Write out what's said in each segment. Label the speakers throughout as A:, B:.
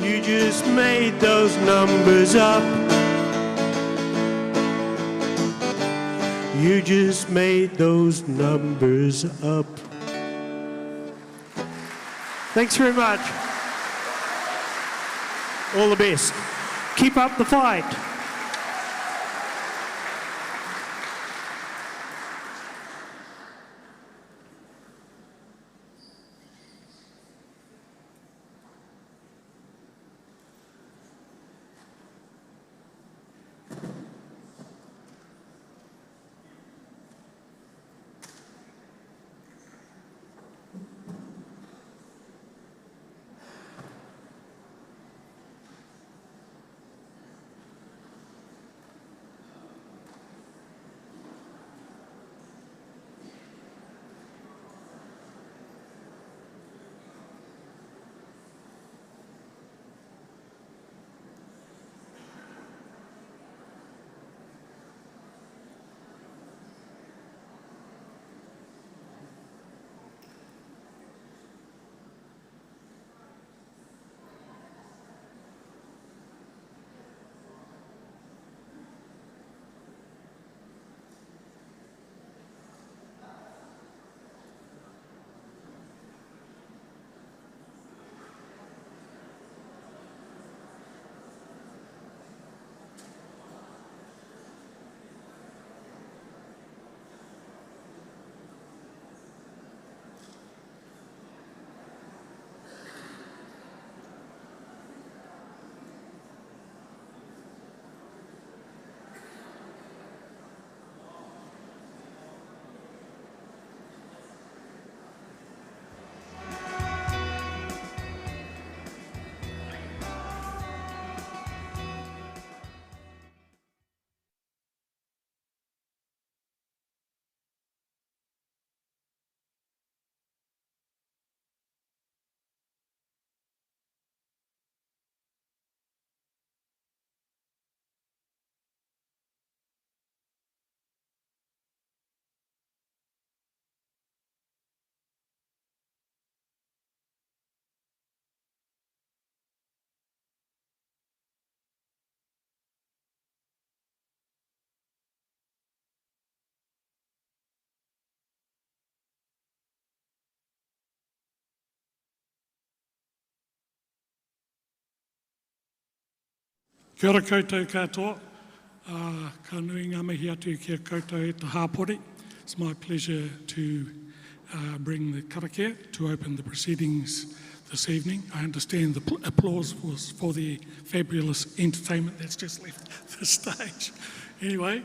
A: You just made those numbers up. You just made those numbers up. Thanks very much. All the best. Keep up the fight.
B: Kia ora koutou katoa. Ka nui ngā mihi atu kia koutou e te hāpori. It's my pleasure to bring the karakia to open the proceedings this evening. I understand the applause was for the fabulous entertainment that's just left the stage. Anyway,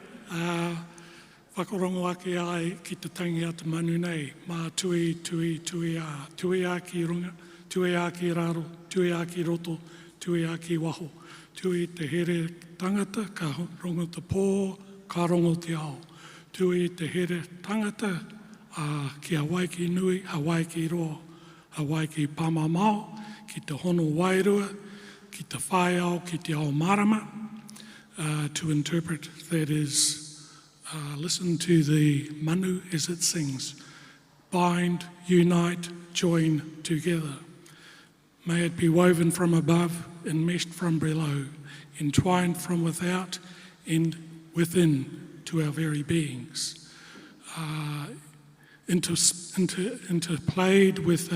B: whakarongo ake ai ki te tangi a te manu nei, mā tui a ki runga, tui a ki raro, tui a ki roto, tui a ki waho, tui te here tangata, ka rongo te pō, ka rongo te ao. Tui te here tangata, ki Hawaii ki nui, Hawaii ki roa, Hawaii ki pāmamao, ki te hono wairua, ki te whaiao, ki te ao marama, to interpret, that is, listen to the manu as it sings. Bind, unite, join together. May it be woven from above, enmeshed from below, entwined from without and within to our very beings. Interplayed with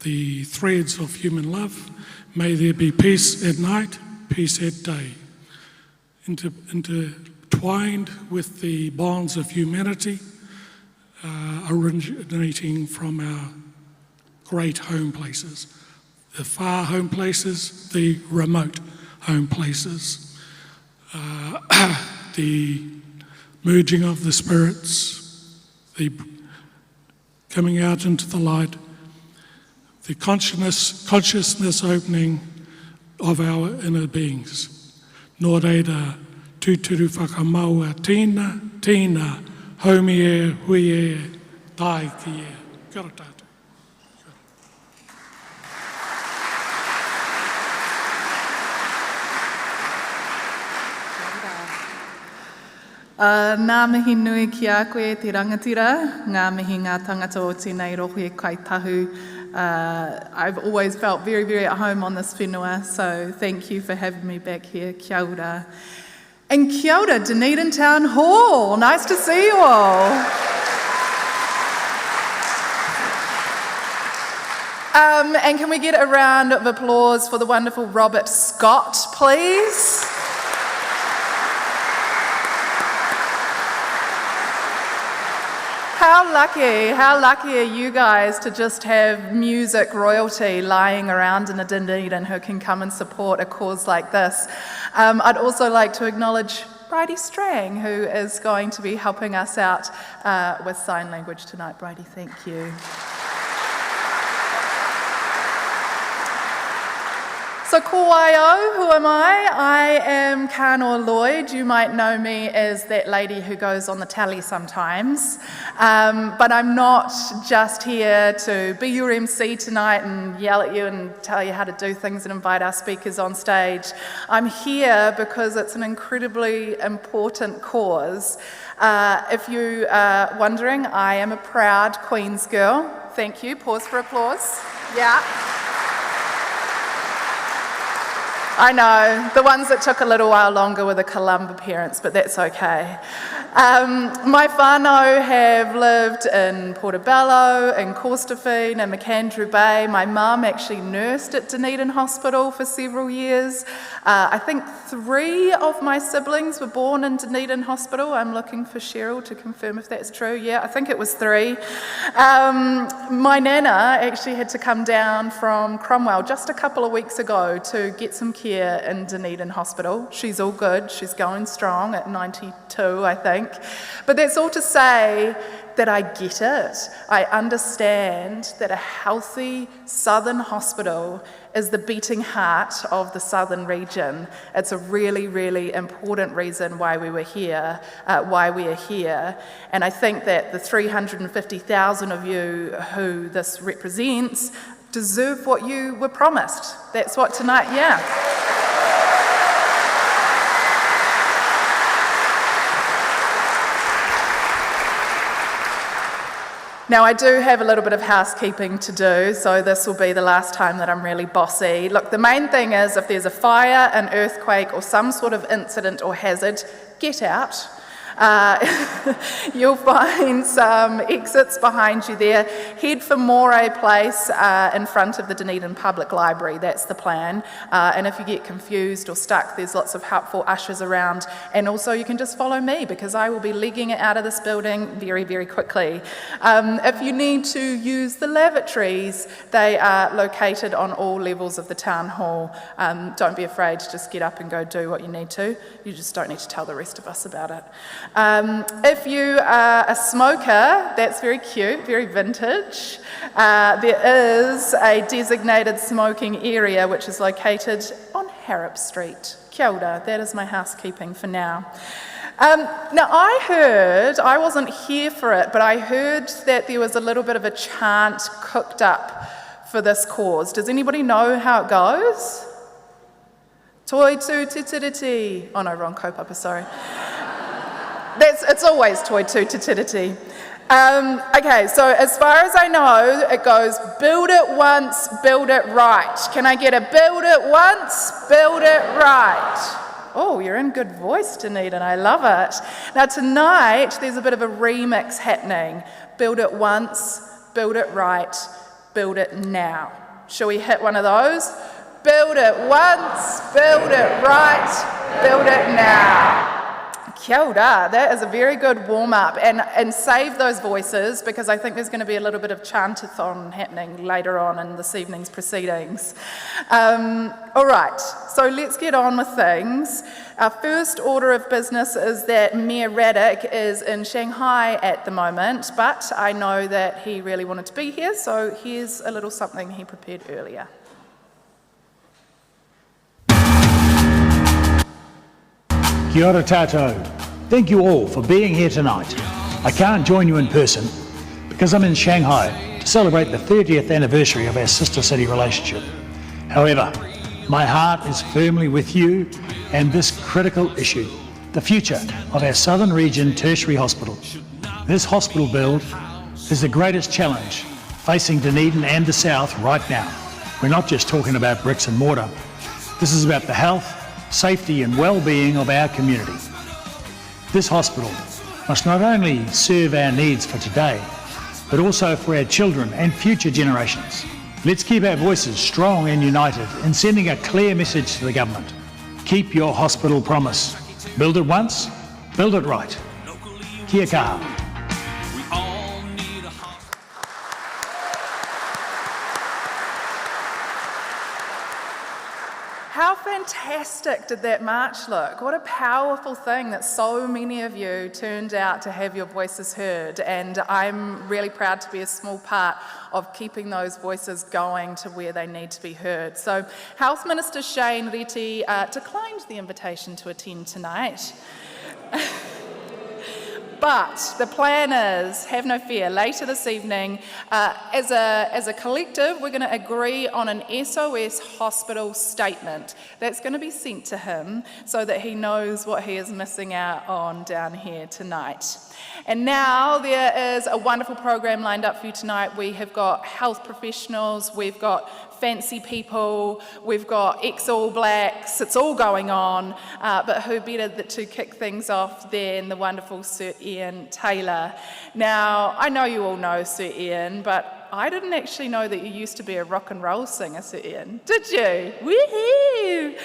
B: the threads of human love. May there be peace at night, peace at day. Intertwined with the bonds of humanity, originating from our great home places, the far home places, the remote home places, the merging of the spirits, the coming out into the light, the consciousness opening of our inner beings. Nō reira, tūturu whakamaua tīna, tīna, haumi e, hui e, tai ki e. Kia ora tātou.
C: Nā mihi nui ki a koe te rangatira, ngā mihi ngā tangata o tēnei rohe kaitahu I've always felt very, very at home on this whenua, so thank you for having me back here. Kia ora. And kia ora, Dunedin Town Hall. Nice to see you all. And can we get a round of applause for the wonderful Robert Scott, please? How lucky are you guys to just have music royalty lying around in a Dunedin who can come and support a cause like this. I'd also like to acknowledge Bridie Strang, who is going to be helping us out with sign language tonight. Bridie, thank you. So ko waio, who am I? I am Kanoa Lloyd. You might know me as that lady who goes on the tally sometimes. But I'm not just here to be your MC tonight and yell at you and tell you how to do things and invite our speakers on stage. I'm here because it's an incredibly important cause. If you are wondering, I am a proud Queen's girl. Thank you. Pause for applause. Yeah. I know, the ones that took a little while longer were the Columba parents, but that's okay. My whānau have lived in Portobello, in Corstorphine, and McAndrew Bay. My mum actually nursed at Dunedin Hospital for several years. I think 3 of my siblings were born in Dunedin Hospital. I'm looking for Cheryl to confirm if that's true. Yeah, I think it was 3. My nana actually had to come down from Cromwell just a couple of weeks ago to get some care in Dunedin Hospital. She's all good. She's going strong at 92, I think. But that's all to say that I get it. I understand that a healthy southern hospital is the beating heart of the southern region. It's a really, really important reason why we are here. And I think that the 350,000 of you who this represents deserve what you were promised. That's what tonight, yeah. Now, I do have a little bit of housekeeping to do, so this will be the last time that I'm really bossy. Look, the main thing is if there's a fire, an earthquake, or some sort of incident or hazard, get out. You'll find some exits behind you there. Head for Moray Place in front of the Dunedin Public Library. That's the plan. And if you get confused or stuck, there's lots of helpful ushers around. And also you can just follow me because I will be legging it out of this building very, very quickly. If you need to use the lavatories, they are located on all levels of the town hall. Don't be afraid to just get up and go do what you need to. You just don't need to tell the rest of us about it. If you are a smoker, that's very cute, very vintage. There is a designated smoking area which is located on Harrop Street. Kia ora, that is my housekeeping for now. Now I wasn't here for it, but I heard that there was a little bit of a chant cooked up for this cause. Does anybody know how it goes? Toi tu te tiriti. Oh no, wrong kaupapa, sorry. It's always toi tu te tiriti. Okay, so as far as I know, it goes build it once, build it right. Can I get a build it once, build it right? Oh, you're in good voice, Dunedin, I love it. Now tonight, there's a bit of a remix happening. Build it once, build it right, build it now. Shall we hit one of those? Build it once, build it right, build it now. Kia ora, that is a very good warm-up, and save those voices because I think there's going to be a little bit of chantathon happening later on in this evening's proceedings. All right, so let's get on with things. Our first order of business is that Mayor Raddick is in Shanghai at the moment, but I know that he really wanted to be here, so here's a little something he prepared earlier.
D: Kia ora tātou. Thank you all for being here tonight. I can't join you in person because I'm in Shanghai to celebrate the 30th anniversary of our sister city relationship. However, my heart is firmly with you and this critical issue, the future of our Southern Region Tertiary Hospital. This hospital build is the greatest challenge facing Dunedin and the South right now. We're not just talking about bricks and mortar. This is about the health, safety and well-being of our community. This hospital must not only serve our needs for today, but also for our children and future generations. Let's keep our voices strong and united in sending a clear message to the government. Keep your hospital promise. Build it once, build it right. Kia kaha.
C: How fantastic did that march look? What a powerful thing that so many of you turned out to have your voices heard, and I'm really proud to be a small part of keeping those voices going to where they need to be heard. So Health Minister Shane Reti declined the invitation to attend tonight. But the plan is, have no fear, later this evening, as a collective, we're going to agree on an SOS hospital statement that's going to be sent to him so that he knows what he is missing out on down here tonight. And now there is a wonderful program lined up for you tonight. We have got health professionals, we've got fancy people, we've got ex-All Blacks, it's all going on, but who better to kick things off than the wonderful Sir Ian Taylor. Now, I know you all know Sir Ian, but I didn't actually know that you used to be a rock and roll singer, Sir Ian. Did you? Woohoo!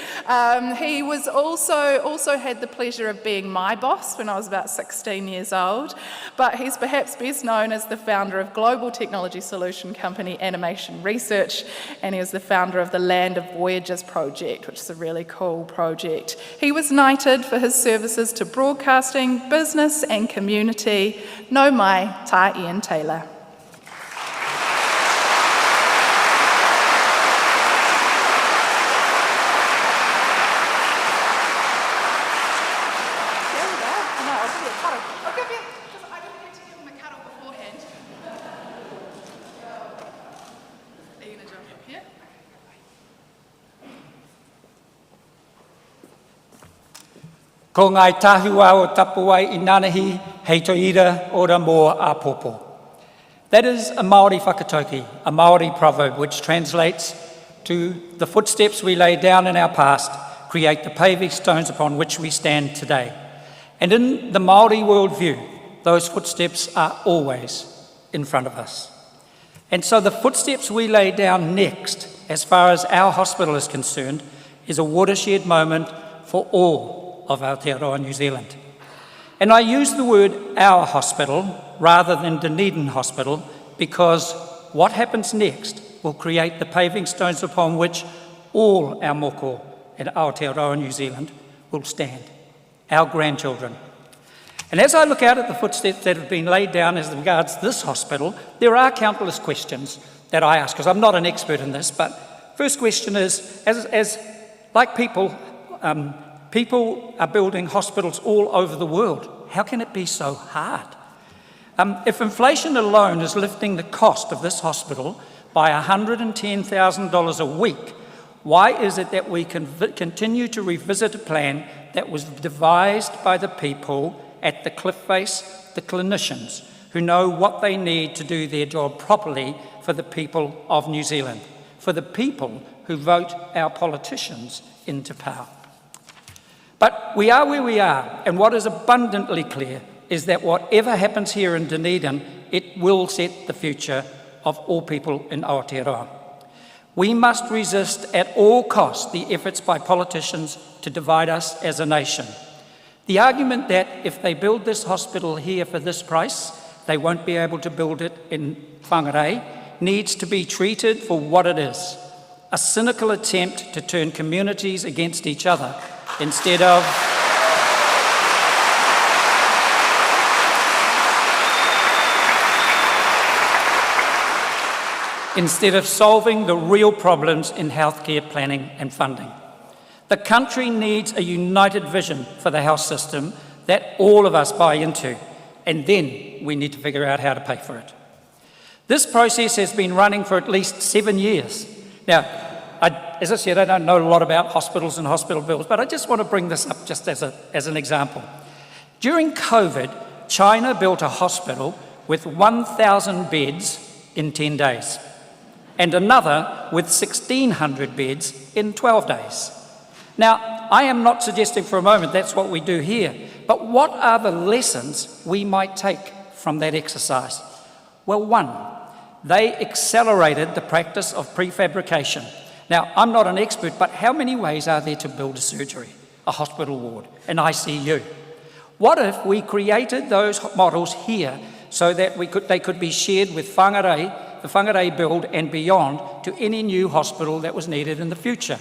C: He was also had the pleasure of being my boss when I was about 16 years old, but he's perhaps best known as the founder of global technology solution company Animation Research, and he was the founder of the Land of Voyages project, which is a really cool project. He was knighted for his services to broadcasting, business and community. Nau mai, tā Ian Taylor.
E: Ko ngai tahua o tapuai I nanahi, hei toira ora mō āpopo. That is a Māori whakatauki, a Māori proverb which translates to the footsteps we lay down in our past create the paving stones upon which we stand today. And in the Māori worldview, those footsteps are always in front of us. And so the footsteps we lay down next, as far as our hospital is concerned, is a watershed moment for all of Aotearoa New Zealand. And I use the word our hospital rather than Dunedin Hospital because what happens next will create the paving stones upon which all our moko in Aotearoa New Zealand will stand, our grandchildren. And as I look out at the footsteps that have been laid down as regards this hospital, there are countless questions that I ask, because I'm not an expert in this, but first question is, as like people are building hospitals all over the world. How can it be so hard? If inflation alone is lifting the cost of this hospital by $110,000 a week, why is it that we continue to revisit a plan that was devised by the people at the cliff face, the clinicians, who know what they need to do their job properly for the people of New Zealand, for the people who vote our politicians into power? But we are where we are, and what is abundantly clear is that whatever happens here in Dunedin, it will set the future of all people in Aotearoa. We must resist at all costs the efforts by politicians to divide us as a nation. The argument that if they build this hospital here for this price, they won't be able to build it in Whangarei needs to be treated for what it is, a cynical attempt to turn communities against each other instead of solving the real problems in healthcare planning and funding. The country needs a united vision for the health system that all of us buy into, and then we need to figure out how to pay for it. This process has been running for at least 7 years. Now, as I said, I don't know a lot about hospitals and hospital bills, but I just want to bring this up just as an example. During COVID, China built a hospital with 1,000 beds in 10 days, and another with 1,600 beds in 12 days. Now, I am not suggesting for a moment that's what we do here, but what are the lessons we might take from that exercise? Well, one, they accelerated the practice of prefabrication. Now, I'm not an expert, but how many ways are there to build a surgery, a hospital ward, an ICU? What if we created those models here so that they could be shared with whangarei, the whangarei build and beyond, to any new hospital that was needed in the future?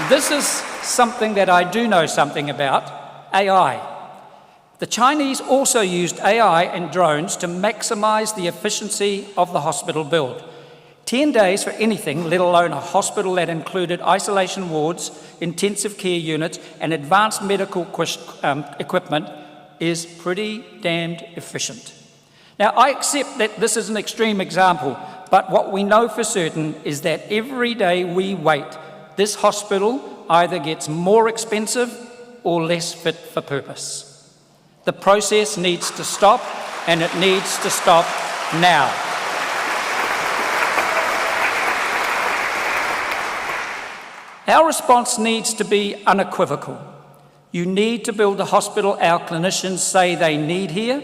E: This is something that I do know something about, AI. The Chinese also used AI and drones to maximize the efficiency of the hospital build. 10 days for anything, let alone a hospital that included isolation wards, intensive care units, and advanced medical equipment, is pretty damned efficient. Now, I accept that this is an extreme example, but what we know for certain is that every day we wait, this hospital either gets more expensive or less fit for purpose. The process needs to stop, and it needs to stop now. Our response needs to be unequivocal. You need to build the hospital our clinicians say they need here,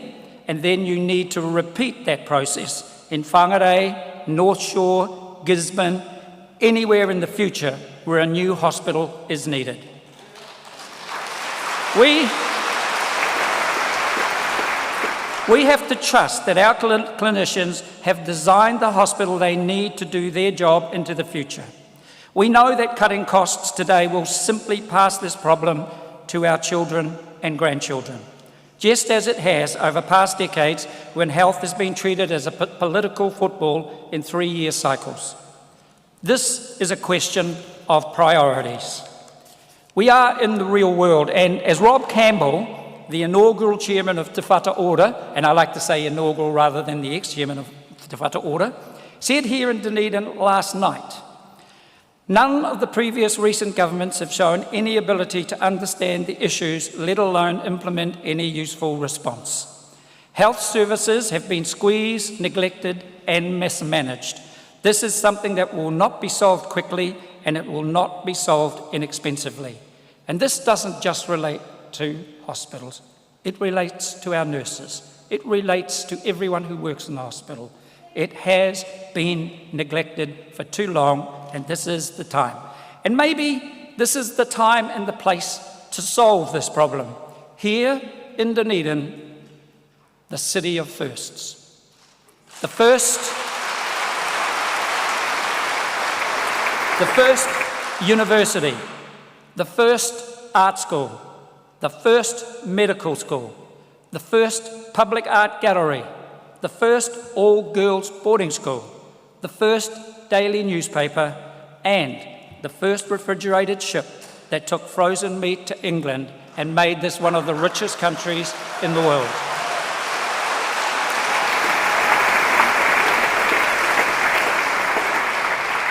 E: and then you need to repeat that process in Whangarei, North Shore, Gisborne, anywhere in the future where a new hospital is needed. We have to trust that our clinicians have designed the hospital they need to do their job into the future. We know that cutting costs today will simply pass this problem to our children and grandchildren, just as it has over past decades when health has been treated as a political football in 3-year cycles. This is a question of priorities. We are in the real world, and as Rob Campbell, the inaugural chairman of Te Whatu Order, and I like to say inaugural rather than the ex-chairman of Te Whatu Order, said here in Dunedin last night, none of the previous recent governments have shown any ability to understand the issues, let alone implement any useful response. Health services have been squeezed, neglected, and mismanaged. This is something that will not be solved quickly, and it will not be solved inexpensively. And this doesn't just relate to hospitals. It relates to our nurses. It relates to everyone who works in the hospital. It has been neglected for too long, and this is the time. And maybe this is the time and the place to solve this problem. Here in Dunedin, the city of firsts. The first university, the first art school, the first medical school, the first public art gallery, the first all-girls boarding school, the first daily newspaper, and the first refrigerated ship that took frozen meat to England and made this one of the richest countries in the world.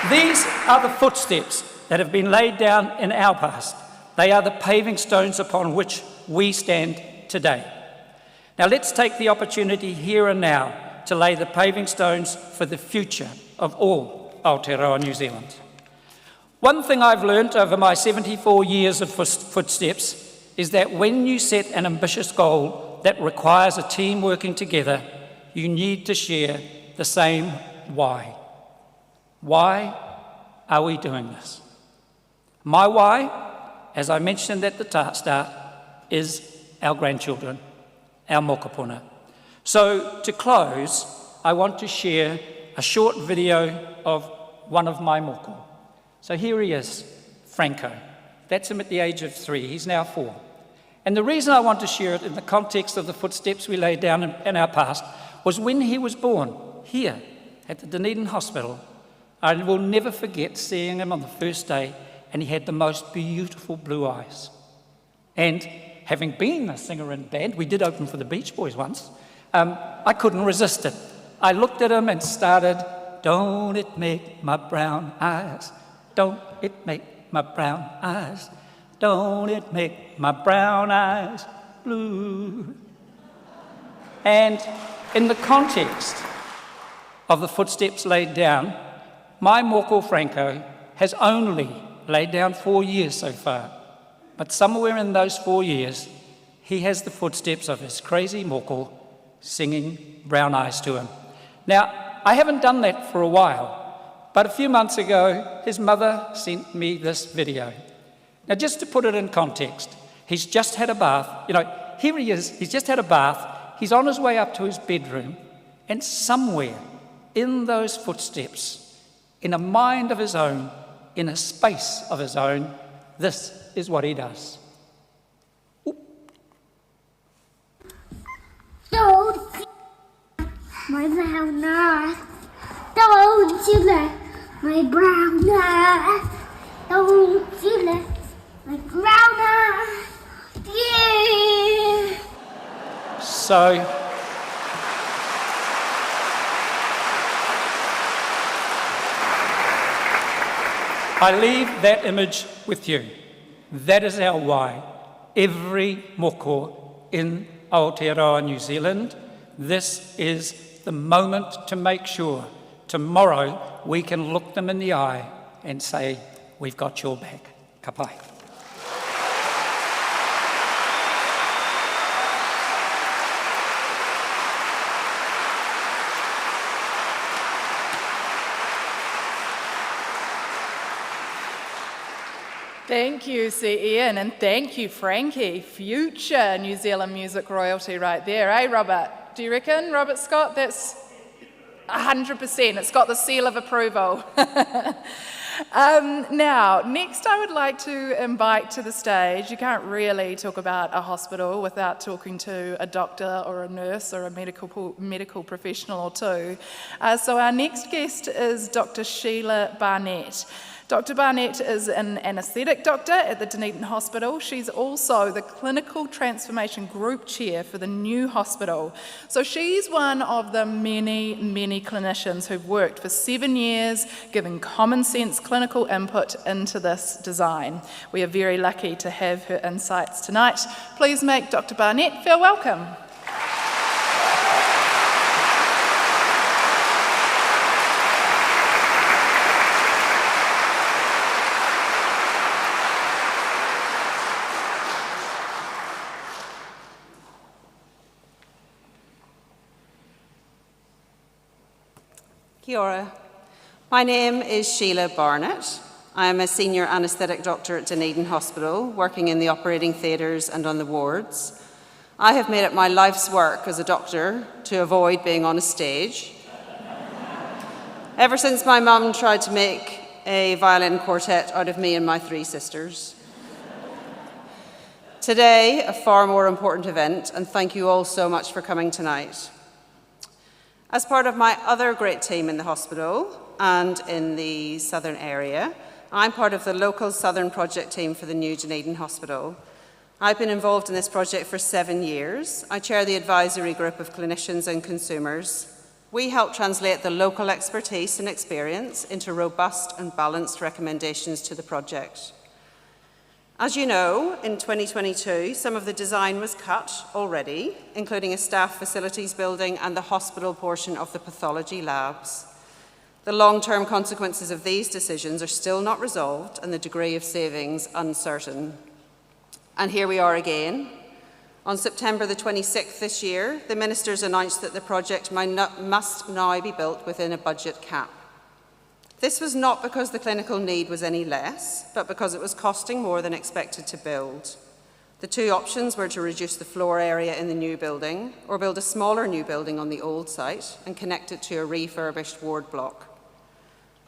E: These are the footsteps that have been laid down in our past. They are the paving stones upon which we stand today. Now let's take the opportunity here and now to lay the paving stones for the future of all Aotearoa New Zealand. One thing I've learnt over my 74 years of footsteps is that when you set an ambitious goal that requires a team working together, you need to share the same why. Why are we doing this? My why, as I mentioned at the start, is our grandchildren, our mokopuna. So to close, I want to share a short video of one of my moko. So here he is, Franco. That's him at the age of 3. He's now 4. And the reason I want to share it in the context of the footsteps we laid down in our past was when he was born here at the Dunedin Hospital. I will never forget seeing him on the first day, and he had the most beautiful blue eyes. And having been a singer in band, we did open for the Beach Boys once, I couldn't resist it. I looked at him and started, "Don't it make my brown eyes, don't it make my brown eyes, don't it make my brown eyes blue. And in the context of the footsteps laid down, my moko Franco has only laid down 4 years so far. But somewhere in those 4 years, he has the footsteps of his crazy moko singing Brown Eyes to him. Now, I haven't done that for a while, but a few months ago, his mother sent me this video. Now, just to put it in context, he's just had a bath. You know, here he is, he's just had a bath, he's on his way up to his bedroom, and somewhere in those footsteps, in a mind of his own, in a space of his own, this is what he does.
F: Don't my brown eyes. Don't you let my brown eyes. Don't you let my brown eyes. Yeah.
E: So, I leave that image with you. That is our why. Every moko in Aotearoa, New Zealand, this is the moment to make sure tomorrow we can look them in the eye and say, we've got your back. Ka pai.
C: Thank you, Sir Ian, and thank you, Frankie. Future New Zealand music royalty right there, eh, Robert? Do you reckon, Robert Scott? That's 100%. It's got the seal of approval. Now, next I would like to invite to the stage, you can't really talk about a hospital without talking to a doctor or a nurse or a medical professional or two. So our next guest is Dr Sheila Barnett. Dr Barnett is an anaesthetic doctor at the Dunedin Hospital. She's also the Clinical Transformation Group Chair for the new hospital. So she's one of the many, many clinicians who've worked for 7 years, giving common sense clinical input into this design. We are very lucky to have her insights tonight. Please make Dr Barnett feel welcome.
G: Kia ora. My name is Sheila Barnett. I am a senior anaesthetic doctor at Dunedin Hospital, working in the operating theatres and on the wards. I have made it my life's work as a doctor to avoid being on a stage. Ever since my mum tried to make a violin quartet out of me and my 3 sisters. Today, a far more important event, and thank you all so much for coming tonight. As part of my other great team in the hospital and in the southern area, I'm part of the local southern project team for the new Dunedin Hospital. I've been involved in this project for 7 years. I chair the advisory group of clinicians and consumers. We help translate the local expertise and experience into robust and balanced recommendations to the project. As you know, in 2022, some of the design was cut already, including a staff facilities building and the hospital portion of the pathology labs. The long-term consequences of these decisions are still not resolved and the degree of savings uncertain. And here we are again. On September the 26th this year, the ministers announced that the project must now be built within a budget cap. This was not because the clinical need was any less, but because it was costing more than expected to build. The 2 options were to reduce the floor area in the new building or build a smaller new building on the old site and connect it to a refurbished ward block.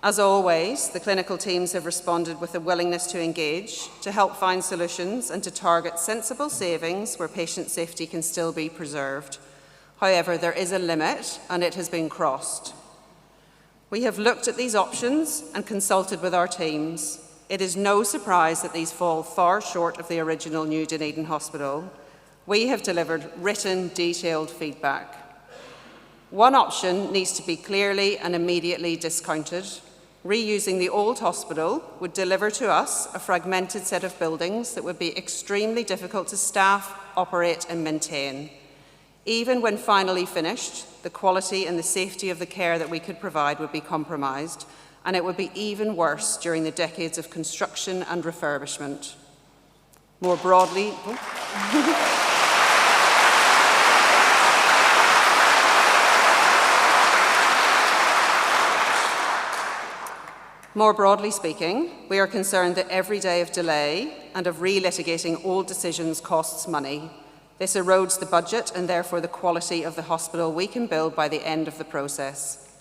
G: As always, the clinical teams have responded with a willingness to engage, to help find solutions and to target sensible savings where patient safety can still be preserved. However, there is a limit and it has been crossed. We have looked at these options and consulted with our teams. It is no surprise that these fall far short of the original new Dunedin Hospital. We have delivered written, detailed feedback. One option needs to be clearly and immediately discounted. Reusing the old hospital would deliver to us a fragmented set of buildings that would be extremely difficult to staff, operate and maintain. Even when finally finished, the quality and the safety of the care that we could provide would be compromised, and it would be even worse during the decades of construction and refurbishment. More broadly, More broadly speaking, we are concerned that every day of delay and of relitigating old decisions costs money. This erodes the budget and therefore the quality of the hospital we can build by the end of the process.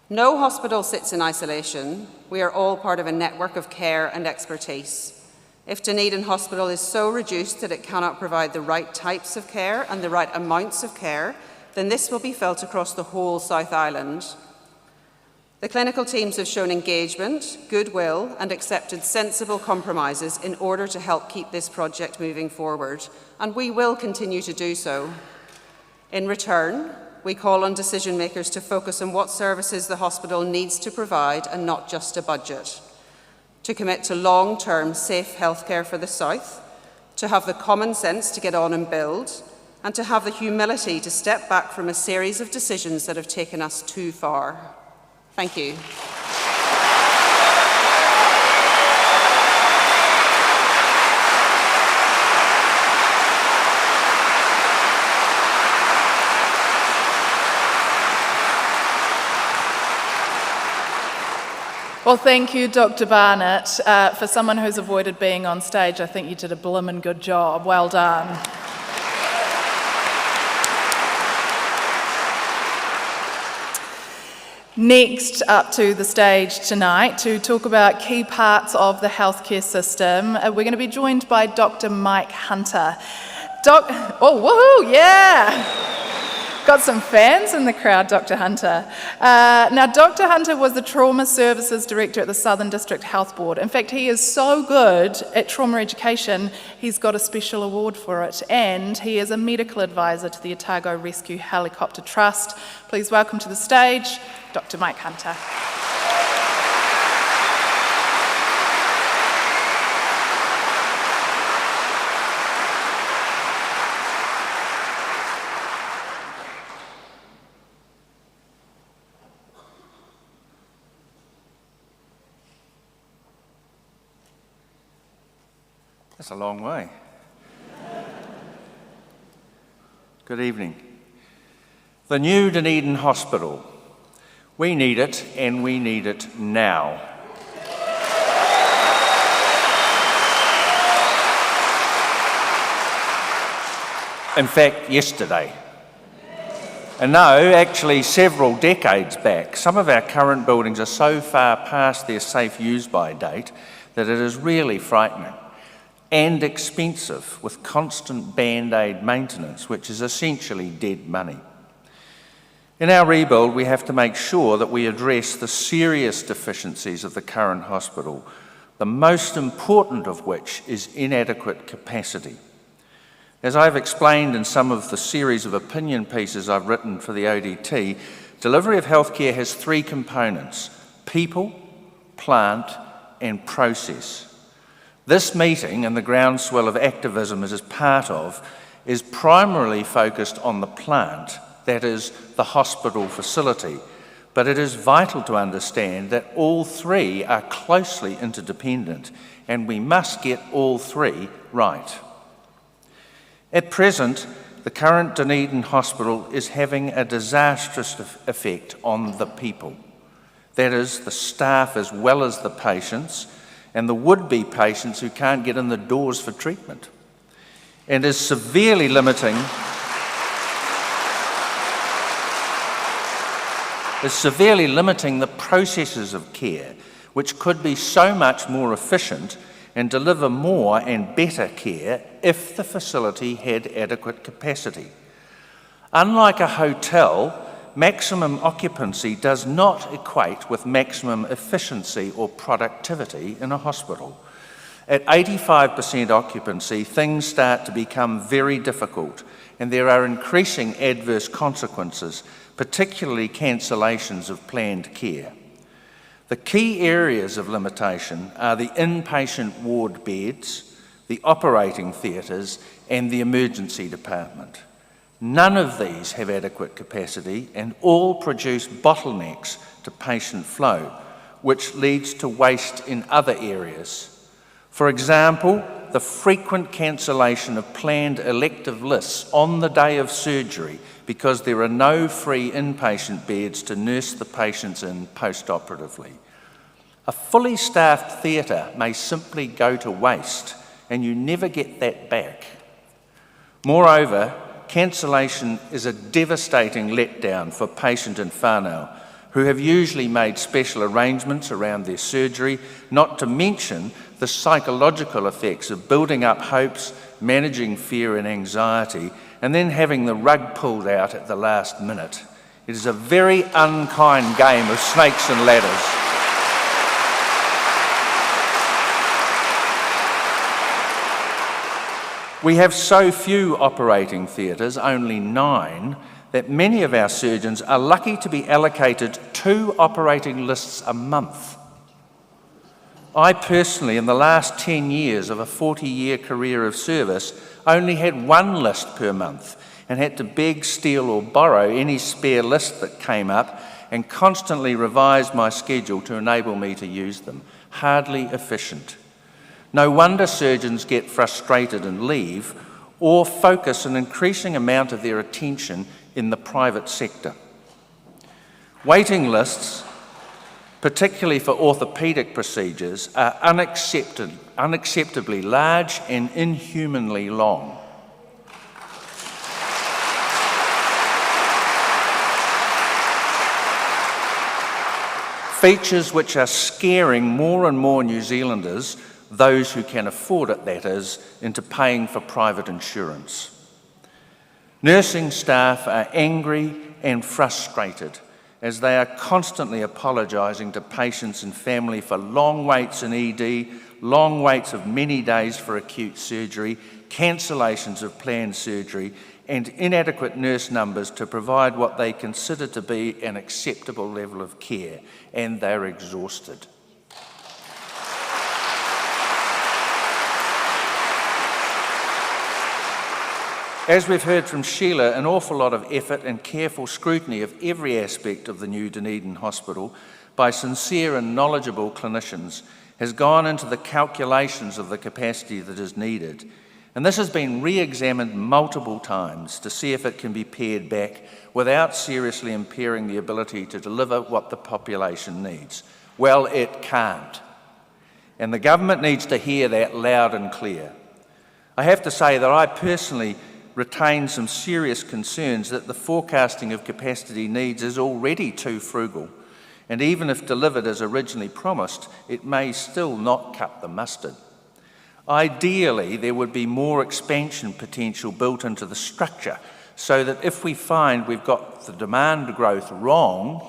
G: No hospital sits in isolation. We are all part of a network of care and expertise. If Dunedin Hospital is so reduced that it cannot provide the right types of care and the right amounts of care, then this will be felt across the whole South Island. The clinical teams have shown engagement, goodwill and accepted sensible compromises in order to help keep this project moving forward, and we will continue to do so. In return, we call on decision makers to focus on what services the hospital needs to provide and not just a budget, to commit to long-term safe healthcare for the South, to have the common sense to get on and build, and to have the humility to step back from a series of decisions that have taken us too far. Thank you.
C: Well, thank you, Dr. Barnett. For someone who's avoided being on stage, I think you did a bloomin' good job. Well done. Next up to the stage tonight to talk about key parts of the healthcare system, we're going to be joined by Dr. Mike Hunter. Oh, woohoo, yeah! Got some fans in the crowd, Dr. Hunter. Now, Dr. Hunter was the Trauma Services Director at the Southern District Health Board. In fact, he is so good at trauma education, he's got a special award for it. And he is a medical advisor to the Otago Rescue Helicopter Trust. Please welcome to the stage, Dr. Mike Hunter.
H: That's a long way. Good evening. The new Dunedin Hospital. We need it, and we need it now. In fact, yesterday. And no, actually several decades back. Some of our current buildings are so far past their safe use by date that it is really frightening and expensive, with constant band-aid maintenance, which is essentially dead money. In our rebuild, we have to make sure that we address the serious deficiencies of the current hospital, the most important of which is inadequate capacity. As I've explained in some of the series of opinion pieces I've written for the ODT, delivery of healthcare has three components: people, plant, and process. This meeting, and the groundswell of activism it is part of, is primarily focused on the plant, that is, the hospital facility, but it is vital to understand that all three are closely interdependent, and we must get all three right. At present, the current Dunedin Hospital is having a disastrous effect on the people, that is, the staff as well as the patients, and the would-be patients who can't get in the doors for treatment, and is severely limiting the processes of care, which could be so much more efficient and deliver more and better care if the facility had adequate capacity. Unlike a hotel, maximum occupancy does not equate with maximum efficiency or productivity in a hospital. At 85% occupancy, things start to become very difficult, and there are increasing adverse consequences, particularly cancellations of planned care. The key areas of limitation are the inpatient ward beds, the operating theatres, and the emergency department. None of these have adequate capacity, and all produce bottlenecks to patient flow, which leads to waste in other areas. For example, the frequent cancellation of planned elective lists on the day of surgery because there are no free inpatient beds to nurse the patients in post-operatively. A fully staffed theatre may simply go to waste, and you never get that back. Moreover, cancellation is a devastating letdown for patient and whānau, who have usually made special arrangements around their surgery, not to mention the psychological effects of building up hopes, managing fear and anxiety, and then having the rug pulled out at the last minute. It is a very unkind game of snakes and ladders. We have so few operating theatres, only 9, that many of our surgeons are lucky to be allocated 2 operating lists a month. I personally, in the last 10 years of a 40-year career of service, only had 1 list per month and had to beg, steal or borrow any spare list that came up and constantly revise my schedule to enable me to use them. Hardly efficient. No wonder surgeons get frustrated and leave, or focus an increasing amount of their attention in the private sector. Waiting lists, particularly for orthopaedic procedures, are unacceptably large and inhumanly long. Features which are scaring more and more New Zealanders, those who can afford it, that is, into paying for private insurance. Nursing staff are angry and frustrated as they are constantly apologising to patients and family for long waits in ED, long waits of many days for acute surgery, cancellations of planned surgery, and inadequate nurse numbers to provide what they consider to be an acceptable level of care, and they're exhausted. As we've heard from Sheila, an awful lot of effort and careful scrutiny of every aspect of the new Dunedin Hospital by sincere and knowledgeable clinicians has gone into the calculations of the capacity that is needed. And this has been re-examined multiple times to see if it can be pared back without seriously impairing the ability to deliver what the population needs. Well, it can't. And the government needs to hear that loud and clear. I have to say that I personally retain some serious concerns that the forecasting of capacity needs is already too frugal, and even if delivered as originally promised, it may still not cut the mustard. Ideally, there would be more expansion potential built into the structure so that if we find we've got the demand growth wrong,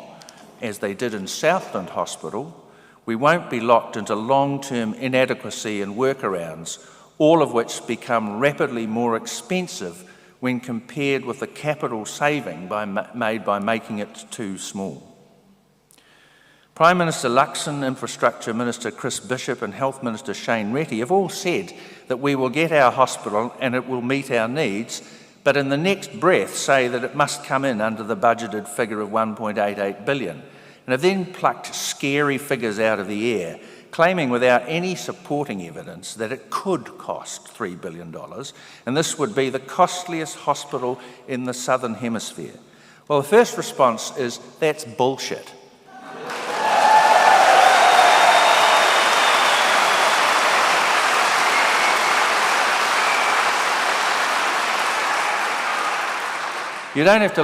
H: as they did in Southland Hospital, we won't be locked into long-term inadequacy and workarounds, all of which become rapidly more expensive when compared with the capital saving made by making it too small. Prime Minister Luxon, Infrastructure Minister Chris Bishop and Health Minister Shane Reti have all said that we will get our hospital and it will meet our needs, but in the next breath say that it must come in under the budgeted figure of $1.88 billion, and have then plucked scary figures out of the air, claiming without any supporting evidence that it could cost $3 billion, and this would be the costliest hospital in the Southern Hemisphere. Well, the first response is, that's bullshit. You don't have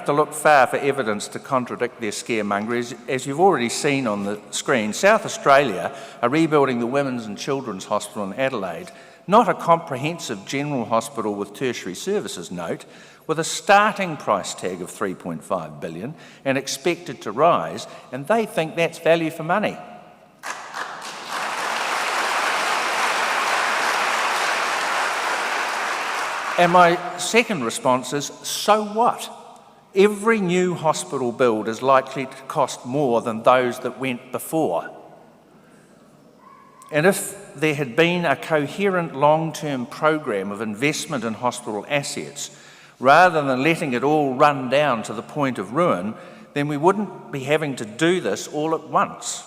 H: to look far for evidence to contradict their scaremongers. As you've already seen on the screen, South Australia are rebuilding the Women's and Children's Hospital in Adelaide, not a comprehensive general hospital with tertiary services, note, with a starting price tag of $3.5 billion and expected to rise, and they think that's value for money. And my second response is, so what? Every new hospital build is likely to cost more than those that went before. And if there had been a coherent long-term program of investment in hospital assets, rather than letting it all run down to the point of ruin, then we wouldn't be having to do this all at once.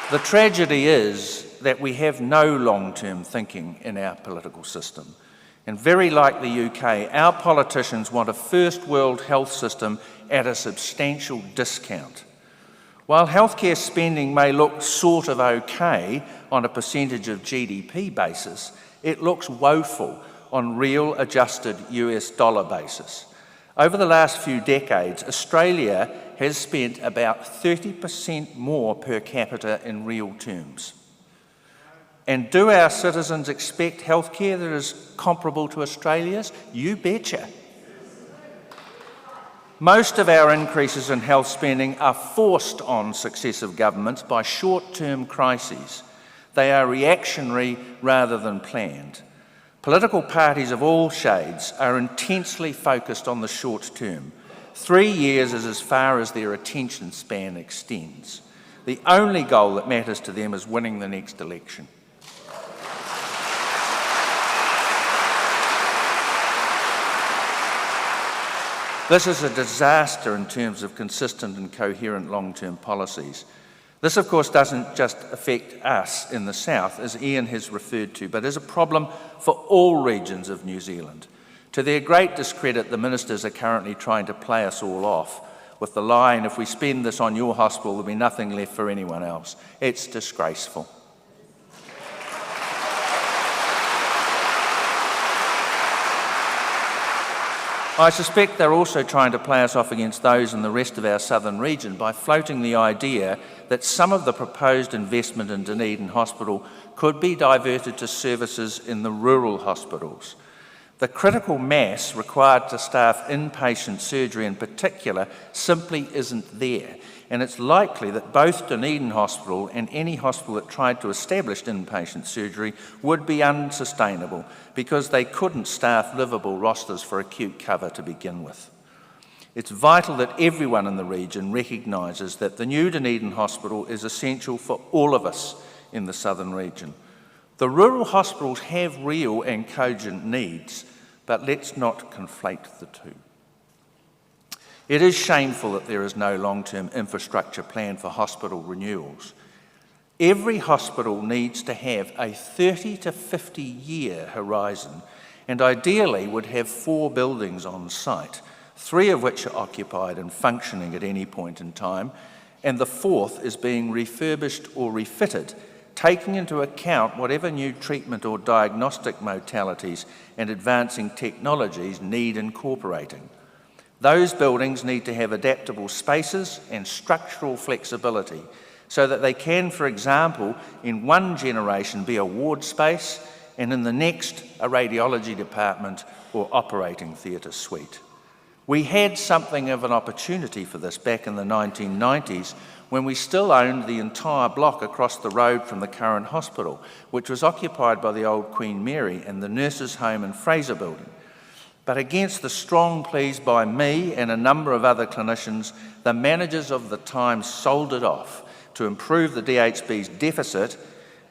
H: The tragedy is that we have no long-term thinking in our political system. And very like the UK, our politicians want a first world health system at a substantial discount. While healthcare spending may look sort of okay on a percentage of GDP basis, it looks woeful on real adjusted US dollar basis. Over the last few decades, Australia has spent about 30% more per capita in real terms. And do our citizens expect healthcare that is comparable to Australia's? You betcha. Most of our increases in health spending are forced on successive governments by short-term crises. They are reactionary rather than planned. Political parties of all shades are intensely focused on the short term. 3 years is as far as their attention span extends. The only goal that matters to them is winning the next election. This is a disaster in terms of consistent and coherent long-term policies. This, of course, doesn't just affect us in the south, as Ian has referred to, but is a problem for all regions of New Zealand. To their great discredit, the ministers are currently trying to play us all off with the line, if we spend this on your hospital, there'll be nothing left for anyone else. It's disgraceful. I suspect they're also trying to play us off against those in the rest of our southern region by floating the idea that some of the proposed investment in Dunedin Hospital could be diverted to services in the rural hospitals. The critical mass required to staff inpatient surgery in particular simply isn't there, and it's likely that both Dunedin Hospital and any hospital that tried to establish inpatient surgery would be unsustainable because they couldn't staff livable rosters for acute cover to begin with. It's vital that everyone in the region recognises that the new Dunedin Hospital is essential for all of us in the southern region. The rural hospitals have real and cogent needs, but let's not conflate the two. It is shameful that there is no long-term infrastructure plan for hospital renewals. Every hospital needs to have a 30 to 50 year horizon and ideally would have 4 buildings on site, 3 of which are occupied and functioning at any point in time, and the 4th is being refurbished or refitted, taking into account whatever new treatment or diagnostic modalities and advancing technologies need incorporating. Those buildings need to have adaptable spaces and structural flexibility so that they can, for example, in one generation be a ward space and in the next a radiology department or operating theatre suite. We had something of an opportunity for this back in the 1990s when we still owned the entire block across the road from the current hospital, which was occupied by the old Queen Mary and the nurses' home and Fraser building. But against the strong pleas by me and a number of other clinicians, the managers of the time sold it off to improve the DHB's deficit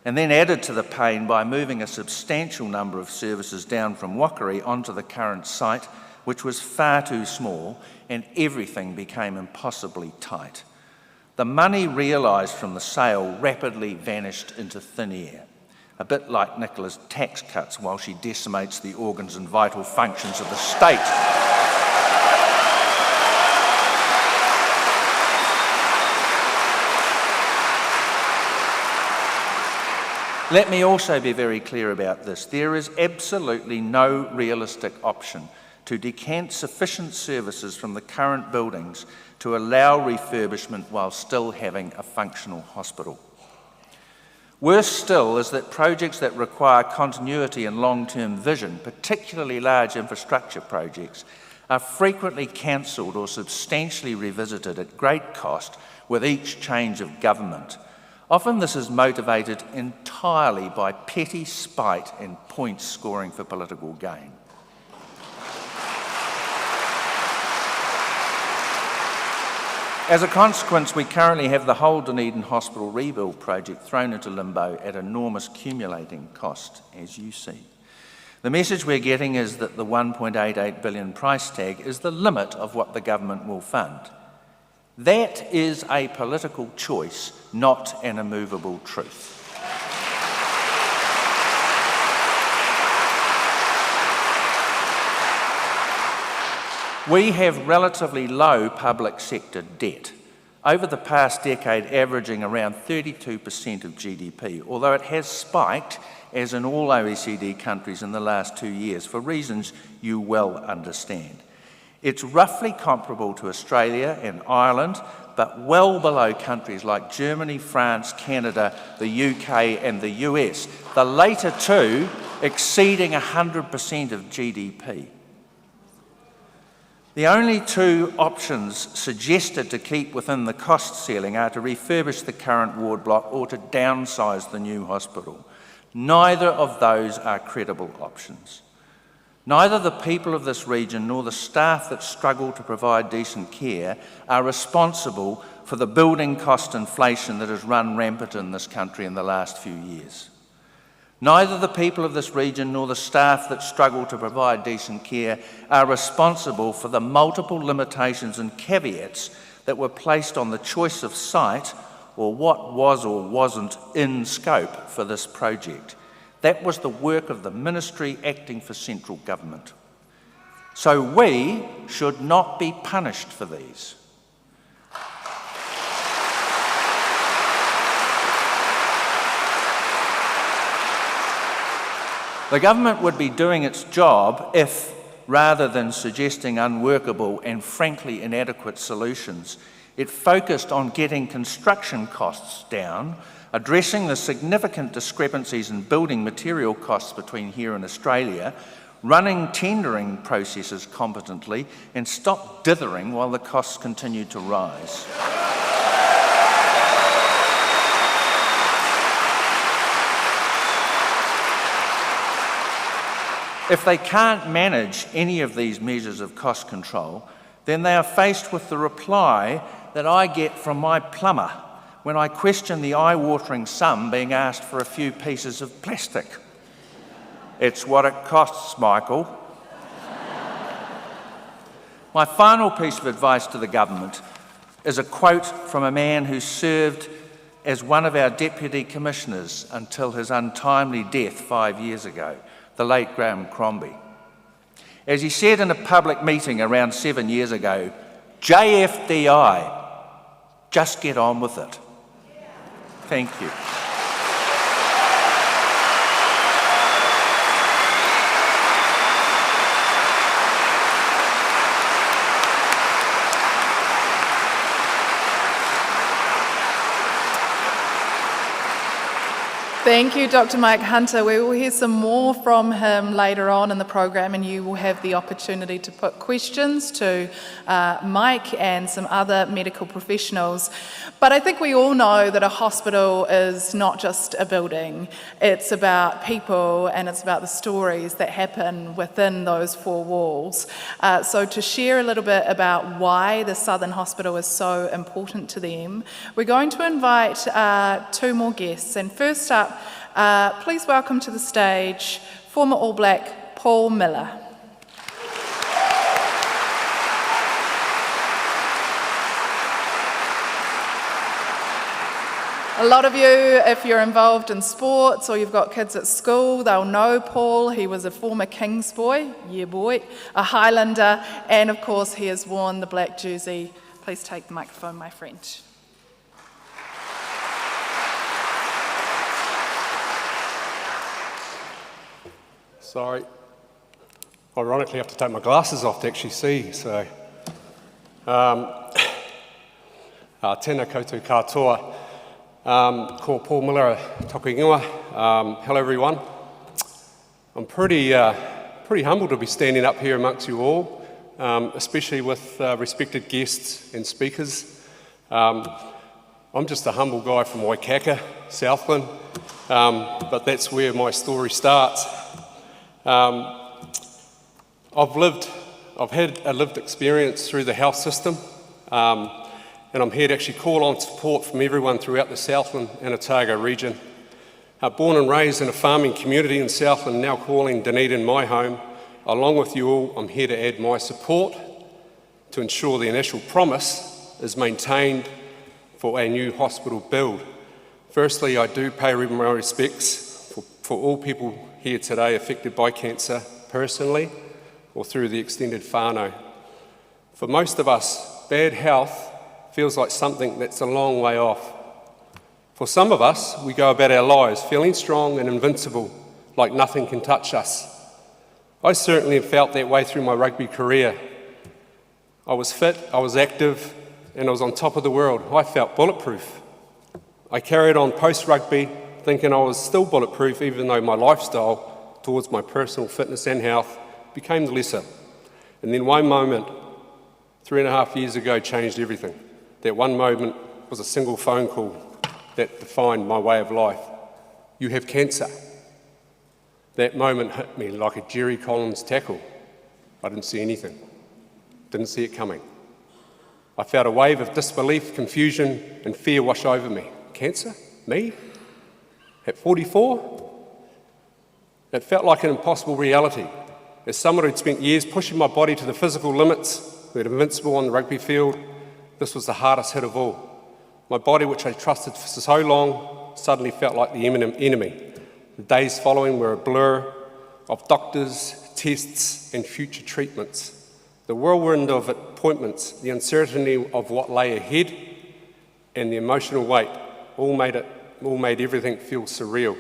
H: and then added to the pain by moving a substantial number of services down from Whakaari onto the current site, which was far too small, and everything became impossibly tight. The money realised from the sale rapidly vanished into thin air, a bit like Nicola's tax cuts while she decimates the organs and vital functions of the state. Let me also be very clear about this. There is absolutely no realistic option to decant sufficient services from the current buildings to allow refurbishment while still having a functional hospital. Worse still is that projects that require continuity and long-term vision, particularly large infrastructure projects, are frequently cancelled or substantially revisited at great cost with each change of government. Often this is motivated entirely by petty spite and point scoring for political gain. As a consequence, we currently have the whole Dunedin Hospital rebuild project thrown into limbo at enormous cumulating cost, as you see. The message we're getting is that the $1.88 billion price tag is the limit of what the government will fund. That is a political choice, not an immovable truth. We have relatively low public sector debt, over the past decade averaging around 32% of GDP, although it has spiked, as in all OECD countries in the last 2 years, for reasons you well understand. It's roughly comparable to Australia and Ireland, but well below countries like Germany, France, Canada, the UK and the US, the later two exceeding 100% of GDP. The only two options suggested to keep within the cost ceiling are to refurbish the current ward block or to downsize the new hospital. Neither of those are credible options. Neither the people of this region nor the staff that struggle to provide decent care are responsible for the building cost inflation that has run rampant in this country in the last few years. Neither the people of this region nor the staff that struggle to provide decent care are responsible for the multiple limitations and caveats that were placed on the choice of site or what was or wasn't in scope for this project. That was the work of the ministry acting for central government. So we should not be punished for these. The government would be doing its job if, rather than suggesting unworkable and frankly inadequate solutions, it focused on getting construction costs down, addressing the significant discrepancies in building material costs between here and Australia, running tendering processes competently, and stop dithering while the costs continue to rise. If they can't manage any of these measures of cost control, then they are faced with the reply that I get from my plumber when I question the eye-watering sum being asked for a few pieces of plastic. It's what it costs, Michael. My final piece of advice to the government is a quote from a man who served as one of our deputy commissioners until his untimely death 5 years ago, the late Graham Crombie. As he said in a public meeting around 7 years ago, JFDI, just get on with it. Thank you.
C: Thank you, Dr. Mike Hunter. We will hear some more from him later on in the program, and you will have the opportunity to put questions to Mike and some other medical professionals. But I think we all know that a hospital is not just a building. It's about people, and it's about the stories that happen within those four walls. So to share a little bit about why the Southern Hospital is so important to them, we're going to invite two more guests. And first up, please welcome to the stage former All Black Paul Miller. A lot of you, if you're involved in sports or you've got kids at school, they'll know Paul. He was a former Kings boy, yeah boy, a Highlander, and of course he has worn the black jersey. Please take the microphone, my friend.
I: Sorry, ironically I have to take my glasses off to actually see, so. Tēnā koutou katoa, ko Paul Miller, toku ingoa. Hello everyone. I'm pretty humbled to be standing up here amongst you all, especially with respected guests and speakers. I I'm just a humble guy from Waikaka, Southland, but that's where my story starts. I've had a lived experience through the health system, and I'm here to actually call on support from everyone throughout the Southland and Otago region. Born and raised in a farming community in Southland, now calling Dunedin my home, along with you all, I'm here to add my support to ensure the initial promise is maintained for our new hospital build. Firstly, I do pay my respects for all people here today affected by cancer, personally or through the extended whānau. For most of us, bad health feels like something that's a long way off. For some of us, we go about our lives feeling strong and invincible, like nothing can touch us. I certainly have felt that way through my rugby career. I was fit, I was active, and I was on top of the world. I felt bulletproof. I carried on post-rugby, thinking I was still bulletproof, even though my lifestyle towards my personal fitness and health became lesser. And then one moment, 3.5 years ago, changed everything. That one moment was a single phone call that defined my way of life. You have cancer. That moment hit me like a Jerry Collins tackle. I didn't see anything. Didn't see it coming. I felt a wave of disbelief, confusion, and fear wash over me. Cancer? Me? At 44? It felt like an impossible reality. As someone who'd spent years pushing my body to the physical limits, who had invincible on the rugby field, this was the hardest hit of all. My body, which I trusted for so long, suddenly felt like the enemy. The days following were a blur of doctors, tests, and future treatments. The whirlwind of appointments, the uncertainty of what lay ahead, and the emotional weight all made everything feel surreal.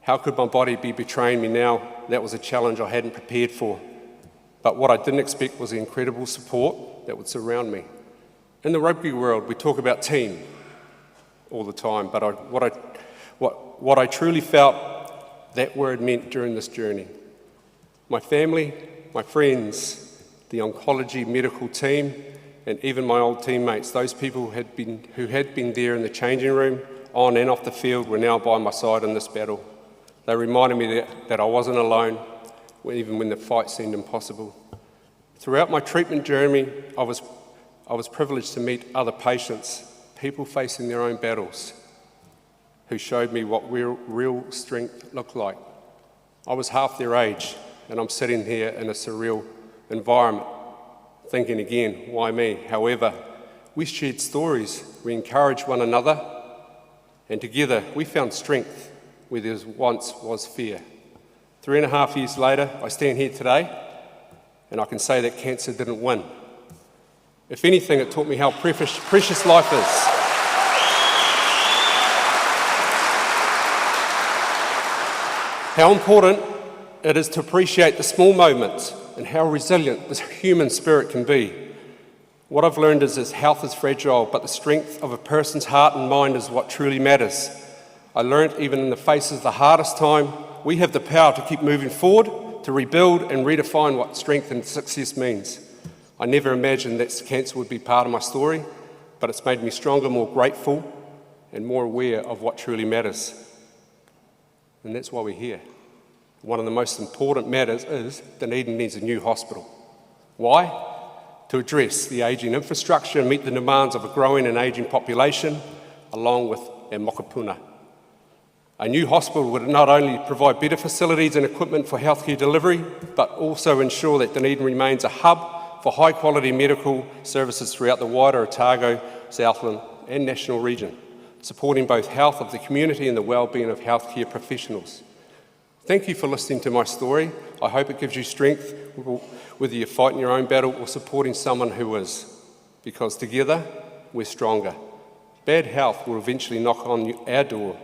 I: How could my body be betraying me now? That was a challenge I hadn't prepared for. But what I didn't expect was the incredible support that would surround me. In the rugby world, we talk about team all the time, but what I truly felt that word meant during this journey. My family, my friends, the oncology medical team, and even my old teammates, those people who had been there in the changing room, on and off the field, were now by my side in this battle. They reminded me that I wasn't alone, even when the fight seemed impossible. Throughout my treatment journey, I was privileged to meet other patients, people facing their own battles, who showed me what real strength looked like. I was half their age, and I'm sitting here in a surreal environment, thinking again, why me? However, we shared stories, we encouraged one another, and together we found strength where there once was fear. 3.5 years later, I stand here today, and I can say that cancer didn't win. If anything, it taught me how precious life is. How important it is to appreciate the small moments and how resilient this human spirit can be. What I've learned is health is fragile, but the strength of a person's heart and mind is what truly matters. I learned even in the face of the hardest time, we have the power to keep moving forward, to rebuild and redefine what strength and success means. I never imagined that cancer would be part of my story, but it's made me stronger, more grateful, and more aware of what truly matters. And that's why we're here. One of the most important matters is Dunedin needs a new hospital. Why? To address the ageing infrastructure and meet the demands of a growing and ageing population, along with our mokopuna. A new hospital would not only provide better facilities and equipment for healthcare delivery, but also ensure that Dunedin remains a hub for high-quality medical services throughout the wider Otago, Southland and national region, supporting both health of the community and the well-being of healthcare professionals. Thank you for listening to my story. I hope it gives you strength, whether you're fighting your own battle or supporting someone who is, because together we're stronger. Bad health will eventually knock on our door,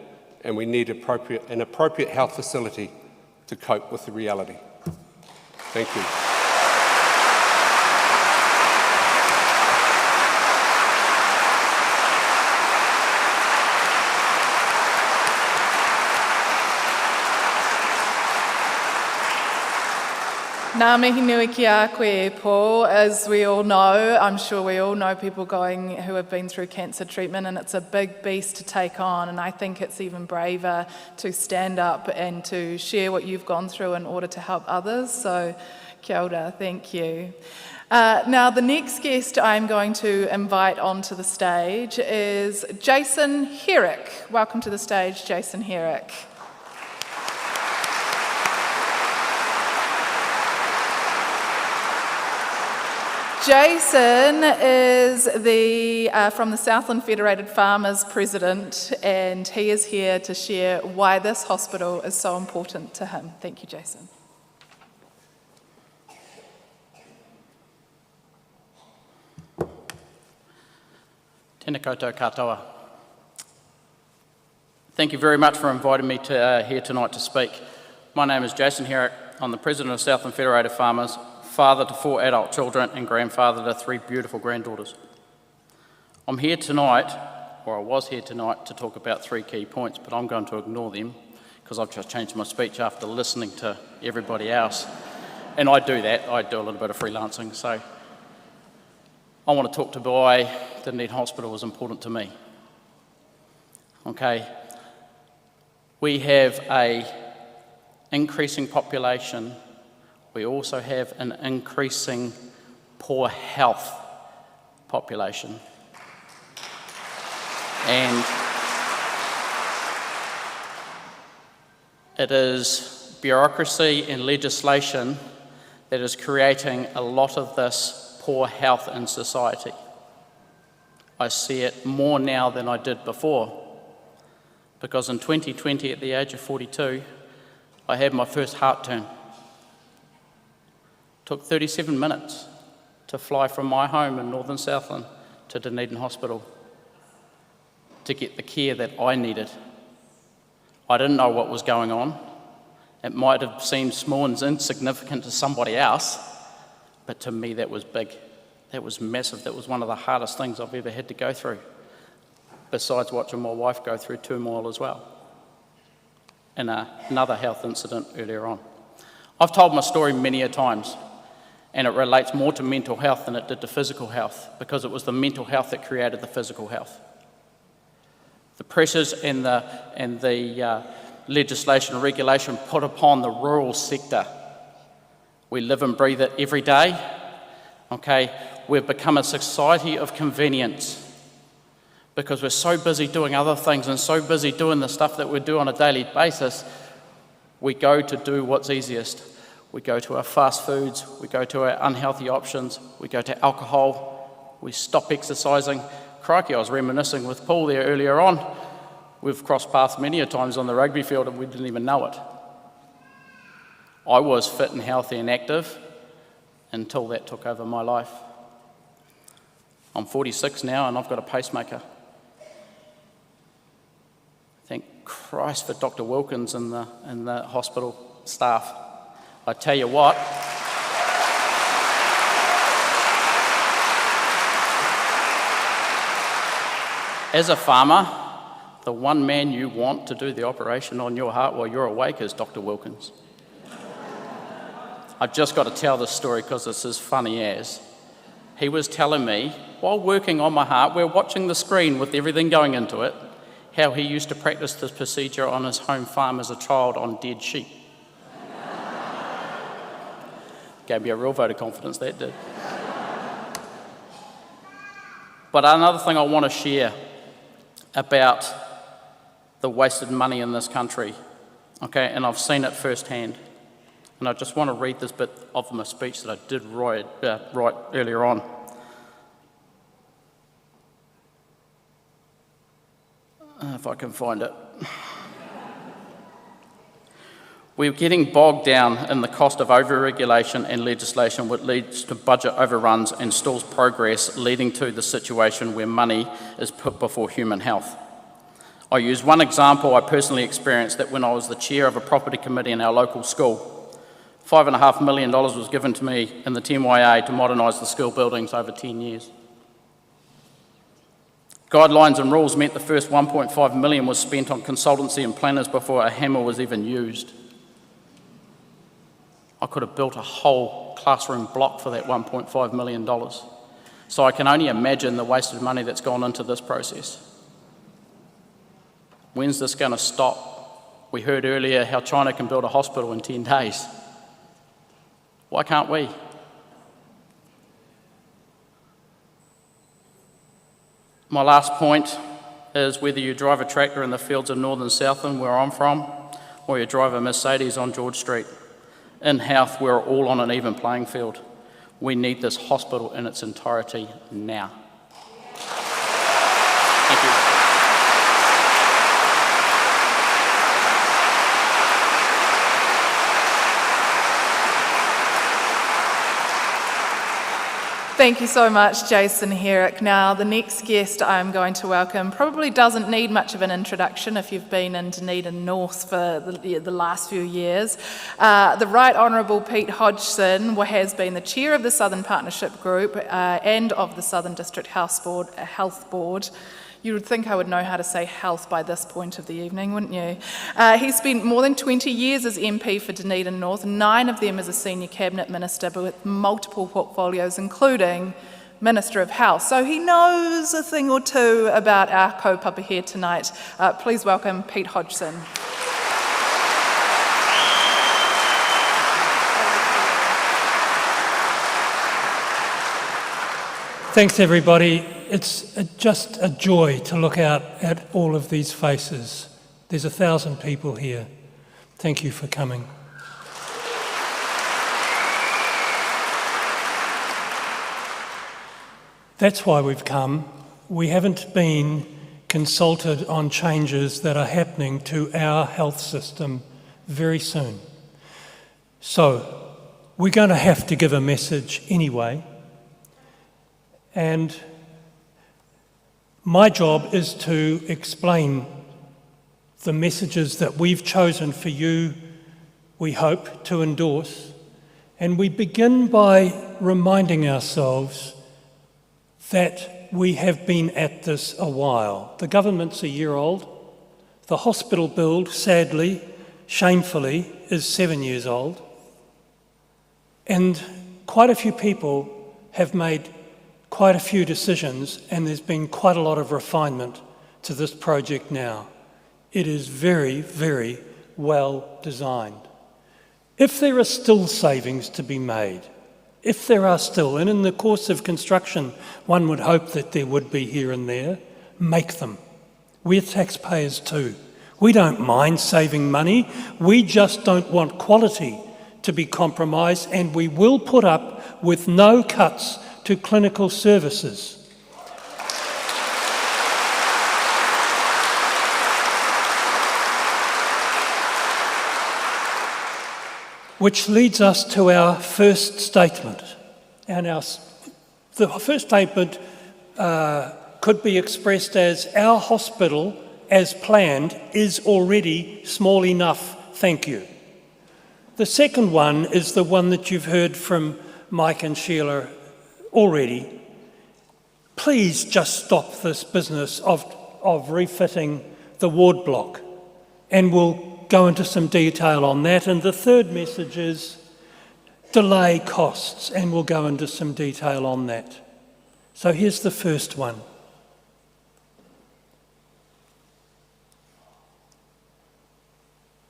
I: and we need an appropriate health facility to cope with the reality. Thank you.
C: Ngā mihi nui ki a koe, Paul. As we all know, I'm sure we all know people who have been through cancer treatment, and it's a big beast to take on, and I think it's even braver to stand up and to share what you've gone through in order to help others. So, kia ora, thank you. Now, the next guest I'm going to invite onto the stage is Jason Herrick. Welcome to the stage, Jason Herrick. Jason is from the Southland Federated Farmers President, and he is here to share why this hospital is so important to him. Thank you, Jason.
J: Tēnā koutou katoa. Thank you very much for inviting me here tonight to speak. My name is Jason Herrick. I'm the President of Southland Federated Farmers, father to 4 adult children and grandfather to 3 beautiful granddaughters. I'm here tonight, or I was here tonight, to talk about 3 key points, but I'm going to ignore them because I've just changed my speech after listening to everybody else. And I do that, I do a little bit of freelancing, so I want to talk to why Dunedin Hospital is important to me. Okay, we have an increasing population. We also have an increasing poor health population. And it is bureaucracy and legislation that is creating a lot of this poor health in society. I see it more now than I did before, because in 2020, at the age of 42, I had my first heart turn. Took 37 minutes to fly from my home in northern Southland to Dunedin Hospital to get the care that I needed. I didn't know what was going on. It might have seemed small and insignificant to somebody else, but to me that was big. That was massive. That was one of the hardest things I've ever had to go through, besides watching my wife go through turmoil as well, and another health incident earlier on. I've told my story many a times, and it relates more to mental health than it did to physical health, because it was the mental health that created the physical health. The pressures and the legislation and regulation put upon the rural sector. We live and breathe it every day. Okay, we've become a society of convenience because we're so busy doing other things and so busy doing the stuff that we do on a daily basis. We go to do what's easiest. We go to our fast foods, we go to our unhealthy options, we go to alcohol, we stop exercising. Crikey, I was reminiscing with Paul there earlier on. We've crossed paths many a times on the rugby field and we didn't even know it. I was fit and healthy and active until that took over my life. I'm 46 now and I've got a pacemaker. Thank Christ for Dr. Wilkins and the hospital staff. I tell you what, as a farmer, the one man you want to do the operation on your heart while you're awake is Dr. Wilkins. I've just got to tell this story because it's as funny as. He was telling me, while working on my heart, we're watching the screen with everything going into it, how he used to practice this procedure on his home farm as a child on dead sheep. Gave me a real vote of confidence, that did. But another thing I want to share about the wasted money in this country, okay, and I've seen it firsthand. And I just want to read this bit of my speech that I did write earlier on. If I can find it. We're getting bogged down in the cost of over-regulation and legislation, which leads to budget overruns and stalls progress, leading to the situation where money is put before human health. I use one example I personally experienced, that when I was the chair of a property committee in our local school, $5.5 million was given to me in the TMYA to modernise the school buildings over 10 years. Guidelines and rules meant the first $1.5 million was spent on consultancy and planners before a hammer was even used. I could have built a whole classroom block for that $1.5 million. So I can only imagine the wasted money that's gone into this process. When's this going to stop? We heard earlier how China can build a hospital in 10 days. Why can't we? My last point is whether you drive a tractor in the fields of northern Southland, where I'm from, or you drive a Mercedes on George Street. In Howth, we're all on an even playing field. We need this hospital in its entirety now. Thank you.
C: Thank you so much, Jason Herrick. Now, the next guest I'm going to welcome probably doesn't need much of an introduction if you've been in Dunedin North for the last few years. The Right Honourable Pete Hodgson has been the chair of the Southern Partnership Group and of the Southern District Health Board. You would think I would know how to say health by this point of the evening, wouldn't you? He spent more than 20 years as MP for Dunedin North, 9 of them as a senior cabinet minister, but with multiple portfolios, including Minister of Health. So he knows a thing or two about our kaupapa here tonight. Please welcome Pete Hodgson.
K: Thanks, everybody. It's just a joy to look out at all of these faces. There's 1,000 people here. Thank you for coming. That's why we've come. We haven't been consulted on changes that are happening to our health system very soon. So, we're going to have to give a message anyway. And my job is to explain the messages that we've chosen for you, we hope, to endorse. And we begin by reminding ourselves that we have been at this a while. The government's a year old. The hospital build, sadly, shamefully, is 7 years old. And quite a few people have made quite a few decisions, and there's been quite a lot of refinement to this project now. It is very, very well designed. If there are still savings to be made, if there are still, and in the course of construction, one would hope that there would be here and there, make them. We're taxpayers too. We don't mind saving money. We just don't want quality to be compromised, and we will put up with no cuts to clinical services. Which leads us to our first statement. And the first statement could be expressed as, our hospital, as planned, is already small enough, thank you. The second one is the one that you've heard from Mike and Sheila already. Please just stop this business of refitting the ward block, and we'll go into some detail on that. And the third message is delay costs, and we'll go into some detail on that. So here's the first one.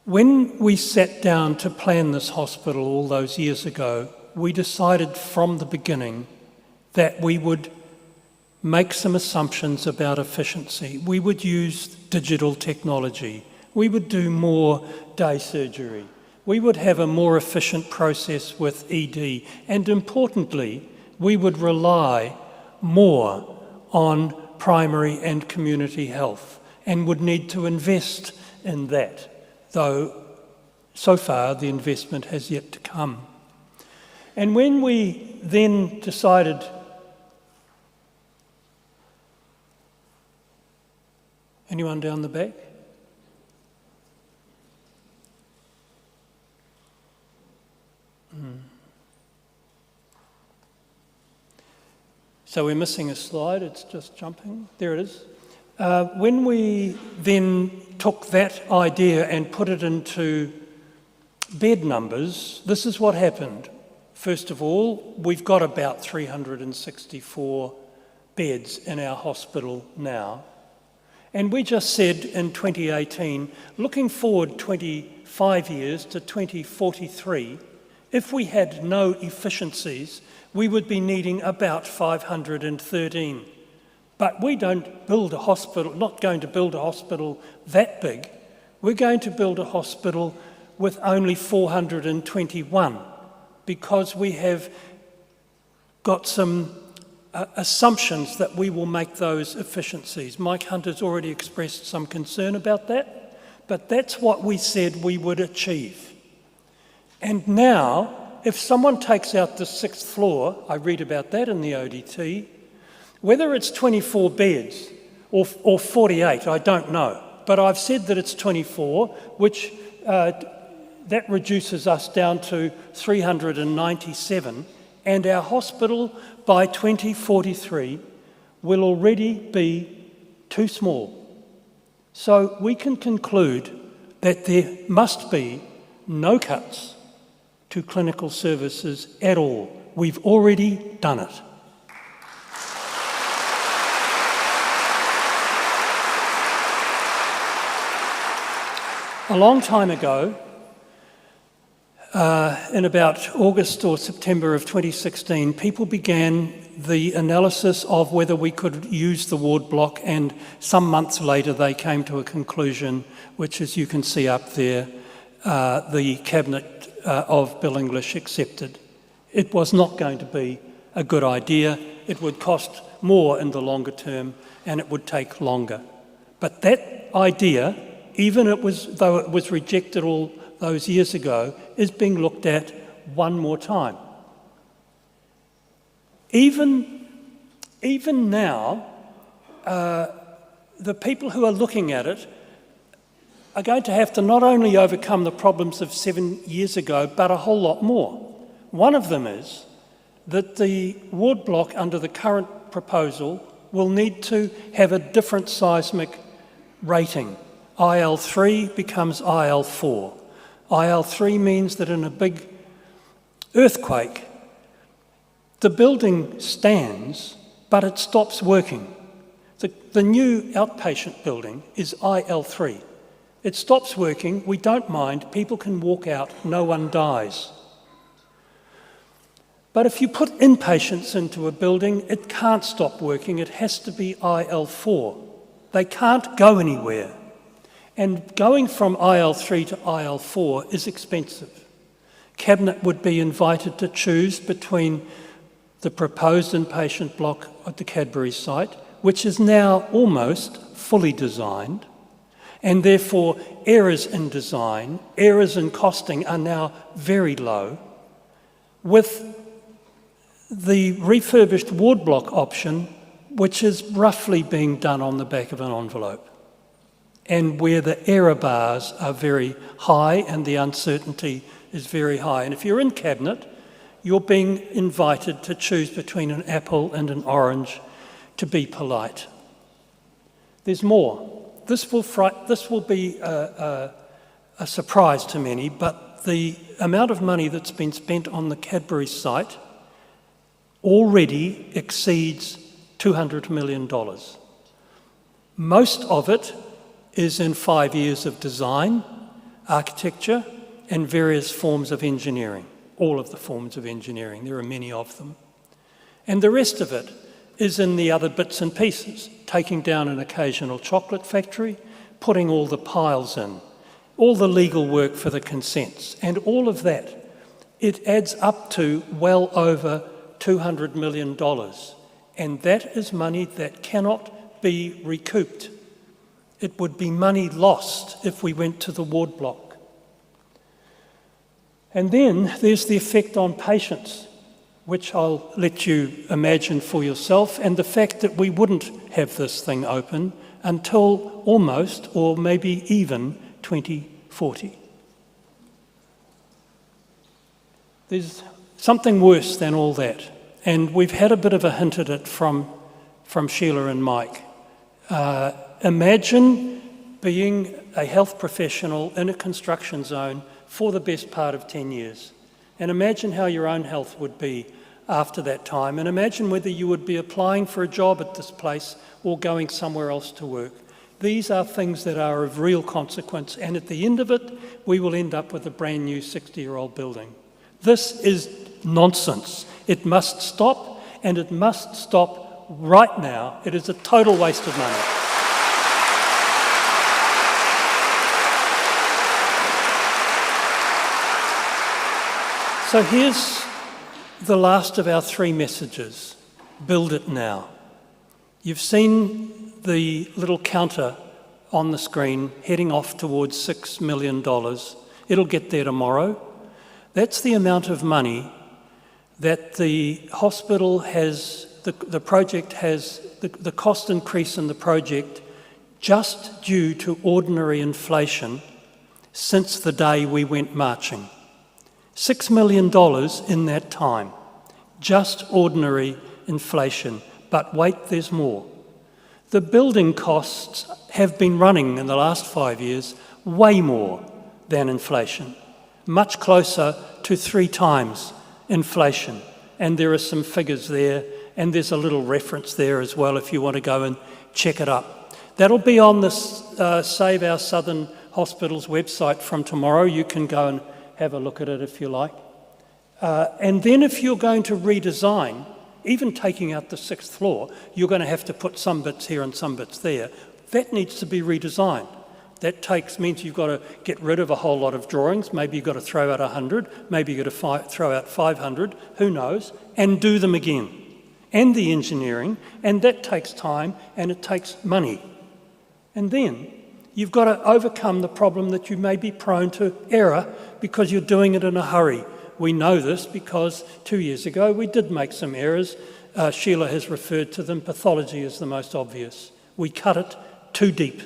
K: When we sat down to plan this hospital all those years ago, we decided from the beginning that we would make some assumptions about efficiency. We would use digital technology. We would do more day surgery. We would have a more efficient process with ED. And importantly, we would rely more on primary and community health and would need to invest in that, though so far the investment has yet to come. And when we then decided anyone down the back? So we're missing a slide, it's just jumping. There it is. When we then took that idea and put it into bed numbers, this is what happened. First of all, we've got about 364 beds in our hospital now. And we just said in 2018, looking forward 25 years to 2043, if we had no efficiencies, we would be needing about 513. But we don't build a hospital, not going to build a hospital that big. We're going to build a hospital with only 421 because we have got some assumptions that we will make those efficiencies. Mike Hunter's already expressed some concern about that, but that's what we said we would achieve. And now, if someone takes out the 6th floor, I read about that in the ODT, whether it's 24 beds or 48, I don't know. But I've said that it's 24, which that reduces us down to 397, and our hospital by 2043 will already be too small. So we can conclude that there must be no cuts to clinical services at all. We've already done it. A long time ago, in about August or September of 2016, people began the analysis of whether we could use the ward block, and some months later they came to a conclusion, which, as you can see up there, the Cabinet of Bill English accepted. It was not going to be a good idea. It would cost more in the longer term, and it would take longer. But that idea, even though it was rejected all those years ago, is being looked at one more time. Even now, the people who are looking at it are going to have to not only overcome the problems of 7 years ago, but a whole lot more. One of them is that the ward block under the current proposal will need to have a different seismic rating. IL3 becomes IL4. IL3 means that in a big earthquake, the building stands, but it stops working. The new outpatient building is IL3. It stops working, we don't mind, people can walk out, no one dies. But if you put inpatients into a building, it can't stop working, it has to be IL4. They can't go anywhere. And going from IL3 to IL4 is expensive. Cabinet would be invited to choose between the proposed inpatient block at the Cadbury site, which is now almost fully designed, and therefore errors in design, errors in costing are now very low, with the refurbished ward block option, which is roughly being done on the back of an envelope, and where the error bars are very high and the uncertainty is very high. And if you're in Cabinet, you're being invited to choose between an apple and an orange, to be polite. There's more. This will be a surprise to many, but the amount of money that's been spent on the Cadbury site already exceeds $200 million. Most of it is in 5 years of design, architecture, and various forms of engineering. All of the forms of engineering, there are many of them. And the rest of it is in the other bits and pieces, taking down an occasional chocolate factory, putting all the piles in, all the legal work for the consents, and all of that. It adds up to well over $200 million. And that is money that cannot be recouped. It would be money lost if we went to the ward block. And then there's the effect on patients, which I'll let you imagine for yourself, and the fact that we wouldn't have this thing open until almost, or maybe even, 2040. There's something worse than all that, and we've had a bit of a hint at it from Sheila and Mike. Imagine being a health professional in a construction zone for the best part of 10 years. And imagine how your own health would be after that time, and imagine whether you would be applying for a job at this place or going somewhere else to work. These are things that are of real consequence, and at the end of it, we will end up with a brand new 60-year-old building. This is nonsense. It must stop, and it must stop right now. It is a total waste of money. So here's the last of our 3 messages. Build it now. You've seen the little counter on the screen heading off towards $6 million. It'll get there tomorrow. That's the amount of money that the hospital has, the project has, the cost increase in the project just due to ordinary inflation since the day we went marching. $6 million in that time, just ordinary inflation. But wait, there's more. The building costs have been running in the last 5 years way more than inflation, much closer to 3 times inflation. And there are some figures there, and there's a little reference there as well if you want to go and check it up. That'll be on the Save Our Southern Hospitals website from tomorrow. You can go and have a look at it if you like. And then if you're going to redesign, even taking out the 6th floor, you're going to have to put some bits here and some bits there. That needs to be redesigned. That means you've got to get rid of a whole lot of drawings. Maybe you've got to throw out 100, maybe you've got to throw out 500, who knows, and do them again. And the engineering, and that takes time and it takes money. And then you've got to overcome the problem that you may be prone to error because you're doing it in a hurry. We know this because 2 years ago we did make some errors. Sheila has referred to them. Pathology is the most obvious. We cut it too deep.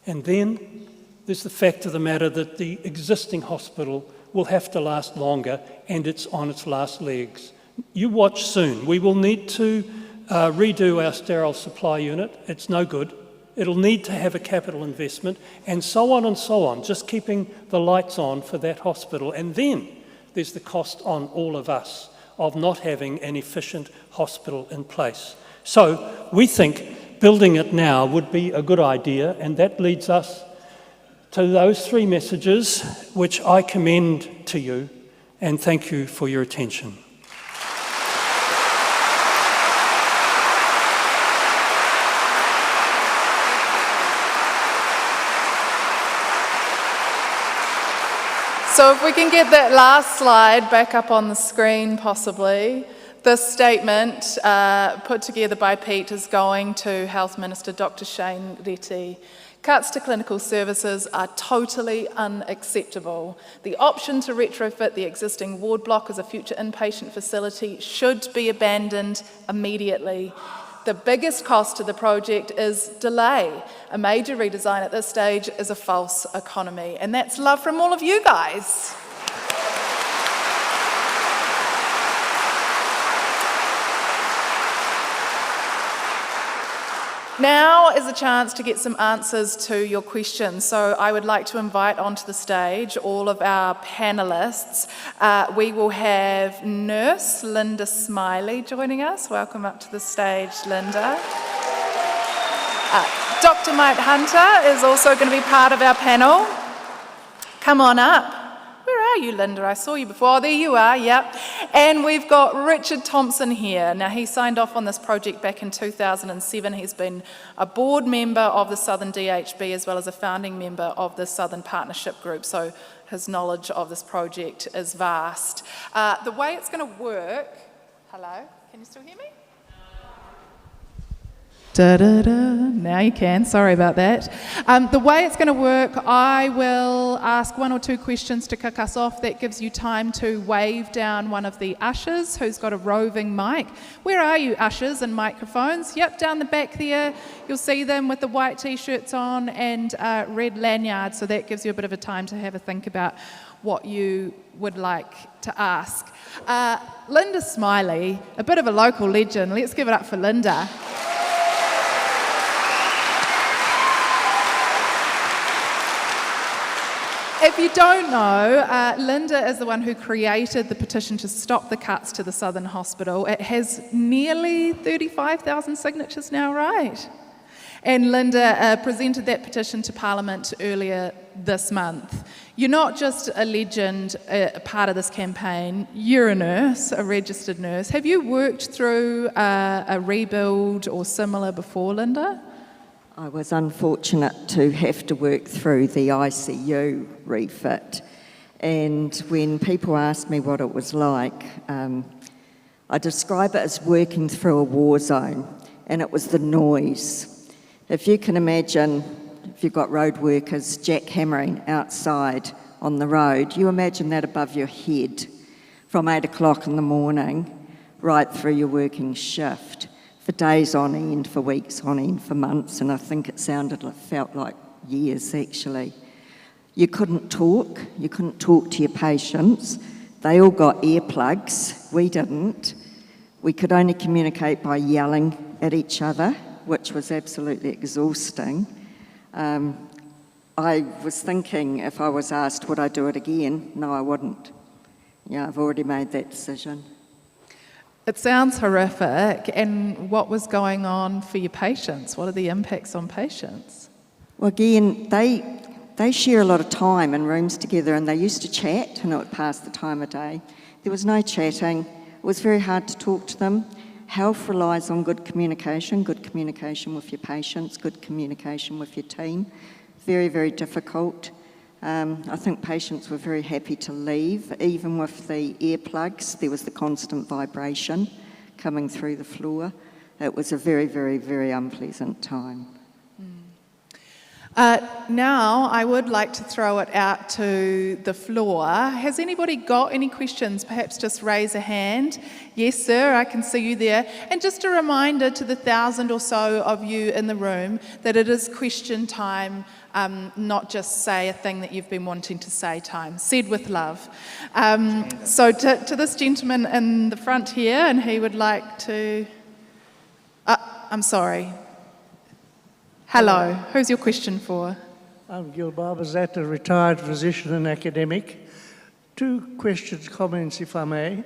K: And then there's the fact of the matter that the existing hospital will have to last longer and it's on its last legs. You watch soon. We will need to redo our sterile supply unit. It's no good. It'll need to have a capital investment and so on, just keeping the lights on for that hospital. And then there's the cost on all of us of not having an efficient hospital in place. So we think building it now would be a good idea, and that leads us to those 3 messages which I commend to you, and thank you for your attention.
C: So if we can get that last slide back up on the screen, possibly. This statement, put together by Pete, is going to Health Minister Dr Shane Reti. Cuts to clinical services are totally unacceptable. The option to retrofit the existing ward block as a future inpatient facility should be abandoned immediately. The biggest cost to the project is delay. A major redesign at this stage is a false economy. And that's love from all of you guys. Now is a chance to get some answers to your questions. So I would like to invite onto the stage all of our panellists. We will have nurse Linda Smillie joining us. Welcome up to the stage, Linda. Dr Mike Hunter is also going to be part of our panel. Come on up. Where are you, Linda? I saw you before. Oh, there you are, yep. And we've got Richard Thompson here. Now, he signed off on this project back in 2007. He's been a board member of the Southern DHB as well as a founding member of the Southern Partnership Group. So his knowledge of this project is vast. The way it's going to work... Hello? Can you still hear me? Now you can, sorry about that. The way it's going to work, I will ask 1 or 2 questions to kick us off. That gives you time to wave down one of the ushers who's got a roving mic. Where are you, ushers and microphones? Yep, down the back there. You'll see them with the white t-shirts on and red lanyards, so that gives you a bit of a time to have a think about what you would like to ask. Linda Smillie, a bit of a local legend. Let's give it up for Linda. If you don't know, Linda is the one who created the petition to stop the cuts to the Southern Hospital. It has nearly 35,000 signatures now, right? And Linda presented that petition to Parliament earlier this month. You're not just a legend, a part of this campaign, you're a nurse, a registered nurse. Have you worked through a rebuild or similar before, Linda?
L: I was unfortunate to have to work through the ICU refit, and when people asked me what it was like, I describe it as working through a war zone, and it was the noise. If you can imagine, if you've got road workers jackhammering outside on the road, you imagine that above your head from 8 o'clock in the morning right through your working shift. For days on end, for weeks on end, for months, and I think it felt like years actually. You couldn't talk to your patients. They all got earplugs, we didn't. We could only communicate by yelling at each other, which was absolutely exhausting. I was thinking if I was asked would I do it again, no I wouldn't. Yeah, I've already made that decision.
C: It sounds horrific. And what was going on for your patients? What are the impacts on patients?
L: Well, again, they share a lot of time in rooms together, and they used to chat, and it would pass the time of day. There was no chatting. It was very hard to talk to them. Health relies on good communication with your patients, good communication with your team. Very, very difficult. I think patients were very happy to leave. Even with the earplugs, there was the constant vibration coming through the floor. It was a very, very, very unpleasant time.
C: Now, I would like to throw it out to the floor. Has anybody got any questions? Perhaps just raise a hand. Yes, sir, I can see you there. And just a reminder to the 1,000 or so of you in the room that it is question time, not just say a thing that you've been wanting to say time, said with love. So to this gentleman in the front here, and he would like to... I'm sorry. Hello, who's your question for?
M: I'm Gil Barbazat, a retired physician and academic. 2 questions, comments, if I may.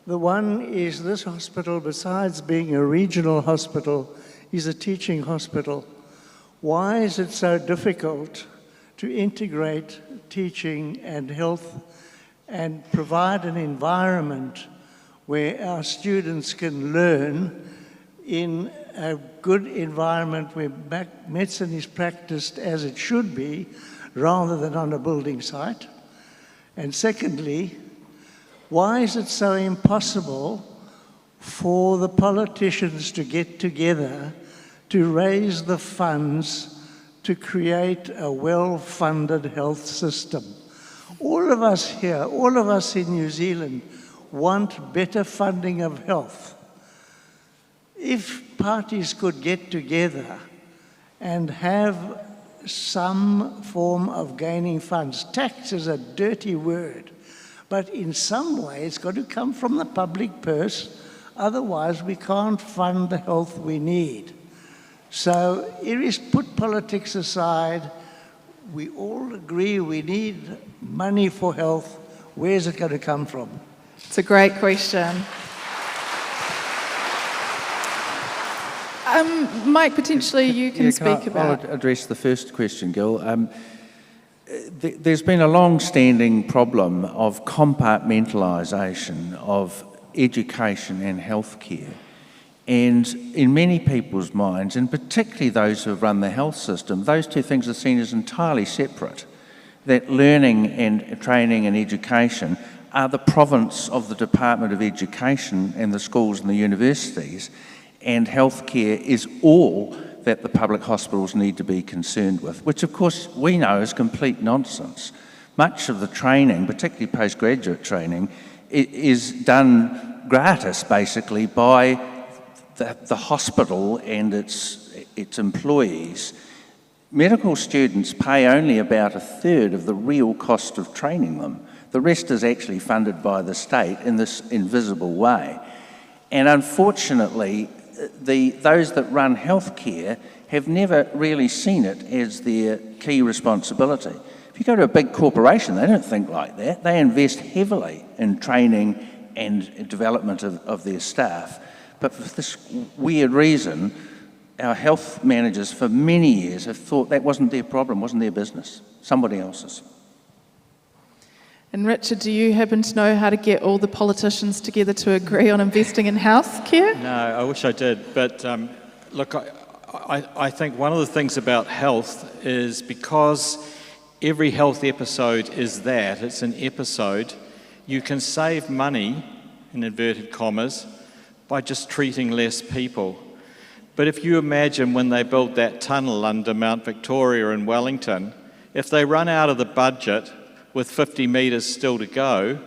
M: The one is this hospital, besides being a regional hospital, is a teaching hospital. Why is it so difficult to integrate teaching and health and provide an environment where our students can learn in a good environment where medicine is practiced as it should be, rather than on a building site? And secondly, why is it so impossible for the politicians to get together to raise the funds to create a well-funded health system? All of us here, all of us in New Zealand want better funding of health. If parties could get together and have some form of gaining funds, tax is a dirty word, but in some way it's got to come from the public purse, otherwise we can't fund the health we need. So put politics aside, we all agree we need money for health. Where's it going to come from?
C: It's a great question. Mike, potentially you can speak about...
H: I'll address the first question, Gil. There's been a long-standing problem of compartmentalisation of education and healthcare. And in many people's minds, and particularly those who have run the health system, those two things are seen as entirely separate. That learning and training and education are the province of the Department of Education and the schools and the universities, and healthcare is all that the public hospitals need to be concerned with, which of course we know is complete nonsense. Much of the training, particularly postgraduate training, is done gratis basically by the hospital and its employees. Medical students pay only about 1/3 of the real cost of training them. The rest is actually funded by the state in this invisible way. And unfortunately, those that run healthcare have never really seen it as their key responsibility. If you go to a big corporation, they don't think like that. They invest heavily in training and development of their staff. But for this weird reason, our health managers for many years have thought that wasn't their problem, wasn't their business, somebody else's.
C: And Richard, do you happen to know how to get all the politicians together to agree on investing in healthcare?
N: No, I wish I did. But look, I think one of the things about health is because every health episode is that, it's an episode, you can save money, in inverted commas, by just treating less people. But if you imagine when they build that tunnel under Mount Victoria in Wellington, if they run out of the budget with 50 metres still to go,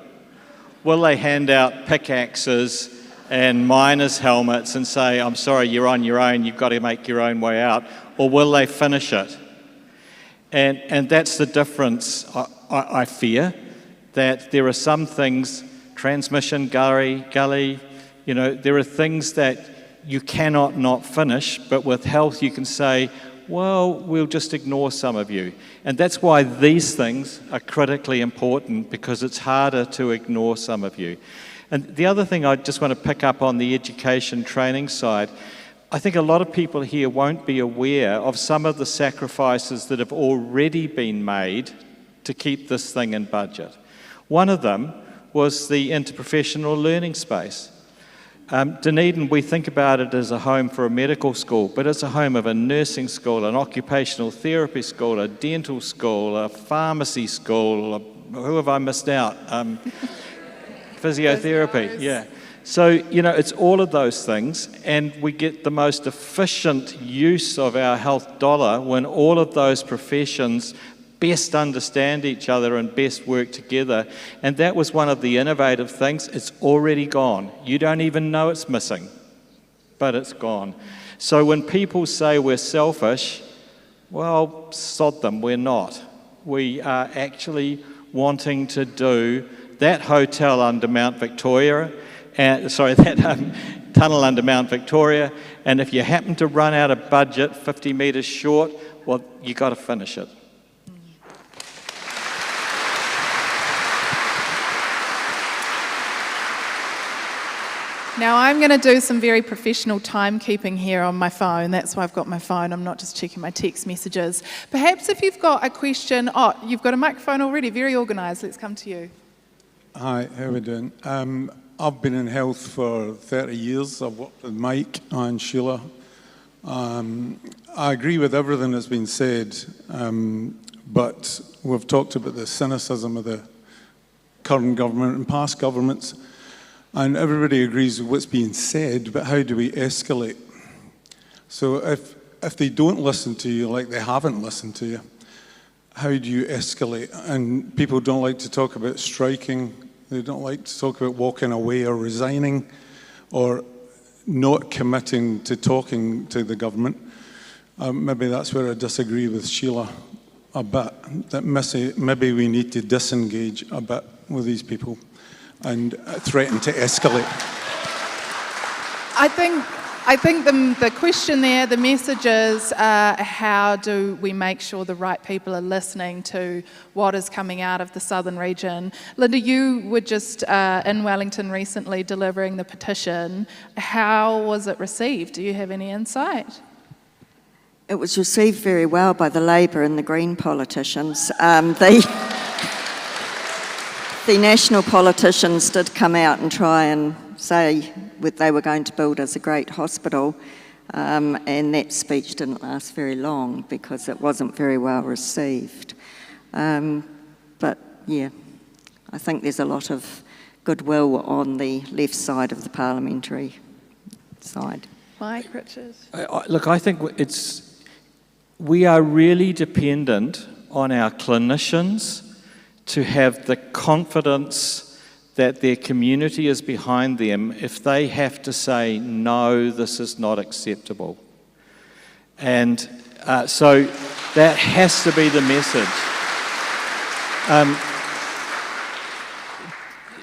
N: will they hand out pickaxes and miners' helmets and say, I'm sorry, you're on your own, you've got to make your own way out, or will they finish it? And that's the difference, I fear, that there are some things, transmission, gully, you know, there are things that you cannot not finish, but with health you can say, well, we'll just ignore some of you. And that's why these things are critically important, because it's harder to ignore some of you. And the other thing I just want to pick up on the education training side, I think a lot of people here won't be aware of some of the sacrifices that have already been made to keep this thing in budget. One of them was the interprofessional learning space. Dunedin, we think about it as a home for a medical school, but it's a home of a nursing school, an occupational therapy school, a dental school, a pharmacy school, who have I missed out? Physiotherapy, yeah. So, you know, it's all of those things, and we get the most efficient use of our health dollar when all of those professions best understand each other and best work together. And that was one of the innovative things. It's already gone. You don't even know it's missing, but it's gone. So when people say we're selfish, well, sod them, we're not. We are actually wanting to do that hotel under Mount Victoria, that tunnel under Mount Victoria, and if you happen to run out of budget 50 metres short, well, you got to finish it.
C: Now I'm going to do some very professional timekeeping here on my phone. That's why I've got my phone. I'm not just checking my text messages. Perhaps if you've got a question... Oh, you've got a microphone already. Very organised. Let's come to you.
O: Hi, how are we doing? I've been in health for 30 years. I've worked with Mike and Sheila. I agree with everything that's been said, but we've talked about the cynicism of the current government and past governments. And everybody agrees with what's being said, but how do we escalate? So if they don't listen to you like they haven't listened to you, how do you escalate? And people don't like to talk about striking. They don't like to talk about walking away or resigning or not committing to talking to the government. Maybe that's where I disagree with Sheila a bit, that maybe we need to disengage a bit with these people and threaten to escalate.
C: I think the question there, the message is how do we make sure the right people are listening to what is coming out of the southern region. Linda, you were just in Wellington recently delivering the petition. How was it received? Do you have any insight?
L: It was received very well by the Labour and the Green politicians. The national politicians did come out and try and say what they were going to build as a great hospital, and that speech didn't last very long because it wasn't very well received. But yeah, I think there's a lot of goodwill on the left side of the parliamentary side.
C: Mike, Richard?
N: Look, I think we are really dependent on our clinicians to have the confidence that their community is behind them if they have to say, no, this is not acceptable. And so that has to be the message.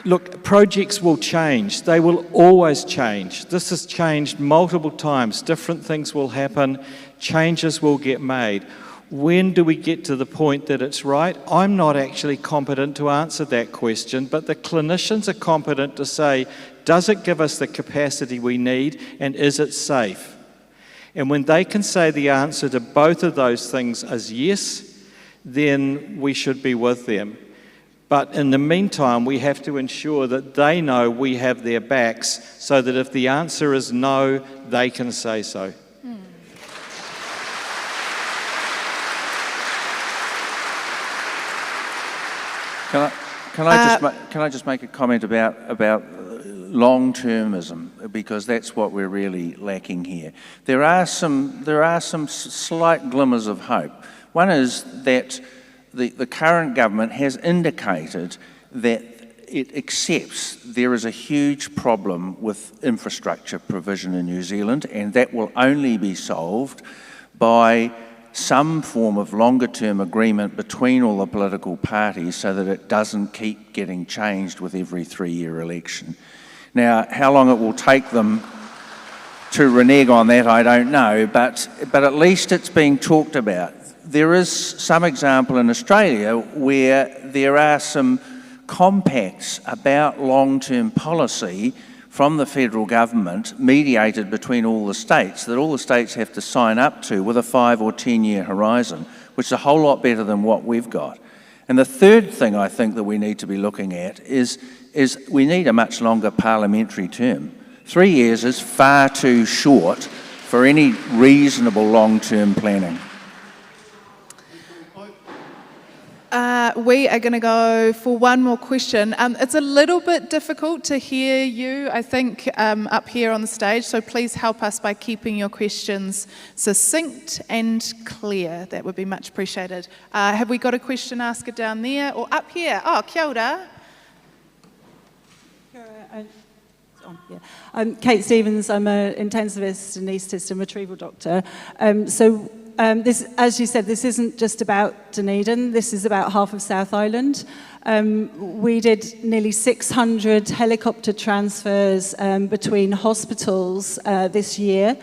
N: Look, projects will change. They will always change. This has changed multiple times. Different things will happen. Changes will get made. When do we get to the point that it's right? I'm not actually competent to answer that question, but the clinicians are competent to say, does it give us the capacity we need, and is it safe? And when they can say the answer to both of those things is yes, then we should be with them. But in the meantime, we have to ensure that they know we have their backs, so that if the answer is no, they can say so.
H: Can I just make a comment about long-termism, because that's what we're really lacking here. There are some slight glimmers of hope. One is that the current government has indicated that it accepts there is a huge problem with infrastructure provision in New Zealand, and that will only be solved by some form of longer-term agreement between all the political parties so that it doesn't keep getting changed with every 3-year election. Now, how long it will take them to renege on that, I don't know, but at least it's being talked about. There is some example in Australia where there are some compacts about long-term policy from the federal government, mediated between all the states, that all the states have to sign up to with a 5 or 10-year horizon, which is a whole lot better than what we've got. And the third thing I think that we need to be looking at is we need a much longer parliamentary term. 3 years is far too short for any reasonable long-term planning.
C: We are going to go for one more question. It's a little bit difficult to hear you, I think, up here on the stage, so please help us by keeping your questions succinct and clear. That would be much appreciated. Have we got a question asker down there or up here? Oh, kia ora.
P: I'm Kate Stevens. I'm an intensivist and anaesthetist and retrieval doctor. This, as you said, this isn't just about Dunedin, this is about half of South Island. We did nearly 600 helicopter transfers between hospitals this year,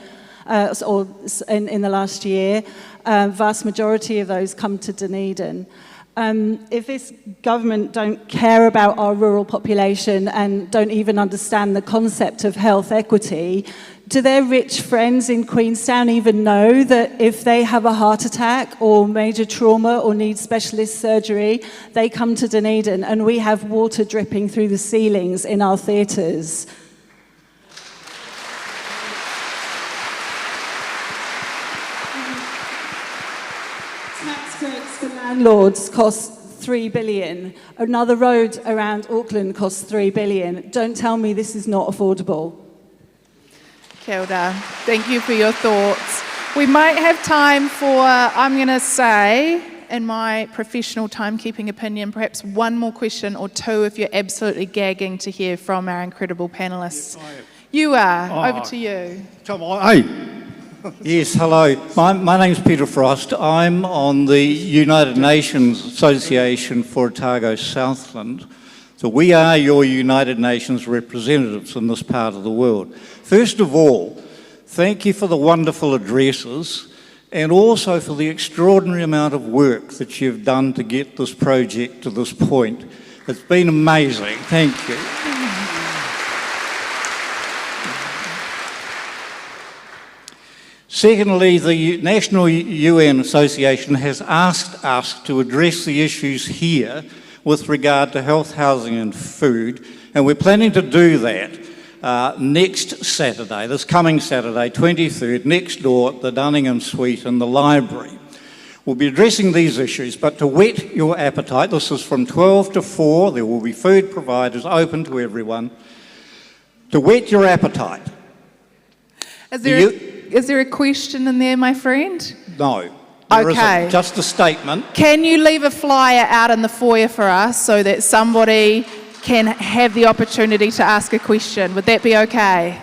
P: or in the last year. Vast majority of those come to Dunedin. If this government don't care about our rural population and don't even understand the concept of health equity, do their rich friends in Queenstown even know that if they have a heart attack or major trauma or need specialist surgery, they come to Dunedin and we have water dripping through the ceilings in our theatres? Tax breaks for landlords cost $3 billion. Another road around Auckland costs $3 billion. Don't tell me this is not affordable.
C: Kia ora. Thank you for your thoughts. We might have time for, I'm going to say, in my professional timekeeping opinion, perhaps one more question or two if you're absolutely gagging to hear from our incredible panellists. Yes, I am. You are. Over to you.
Q: Yes, hello. My name's Peter Frost. I'm on the United Nations Association for Otago Southland. So we are your United Nations representatives in this part of the world. First of all, thank you for the wonderful addresses and also for the extraordinary amount of work that you've done to get this project to this point. It's been amazing. Thank you. Secondly, the National UN Association has asked us to address the issues here with regard to health, housing and food, and we're planning to do that next Saturday, this coming Saturday, 23rd, next door at the Dunningham Suite in the library. We'll be addressing these issues, but to whet your appetite, this is from 12 to 4, there will be food providers open to everyone. To whet your appetite.
C: Is there a question in there, my friend?
Q: No. There isn't, just a statement.
C: Can you leave a flyer out in the foyer for us so that somebody can have the opportunity to ask a question? Would that be okay?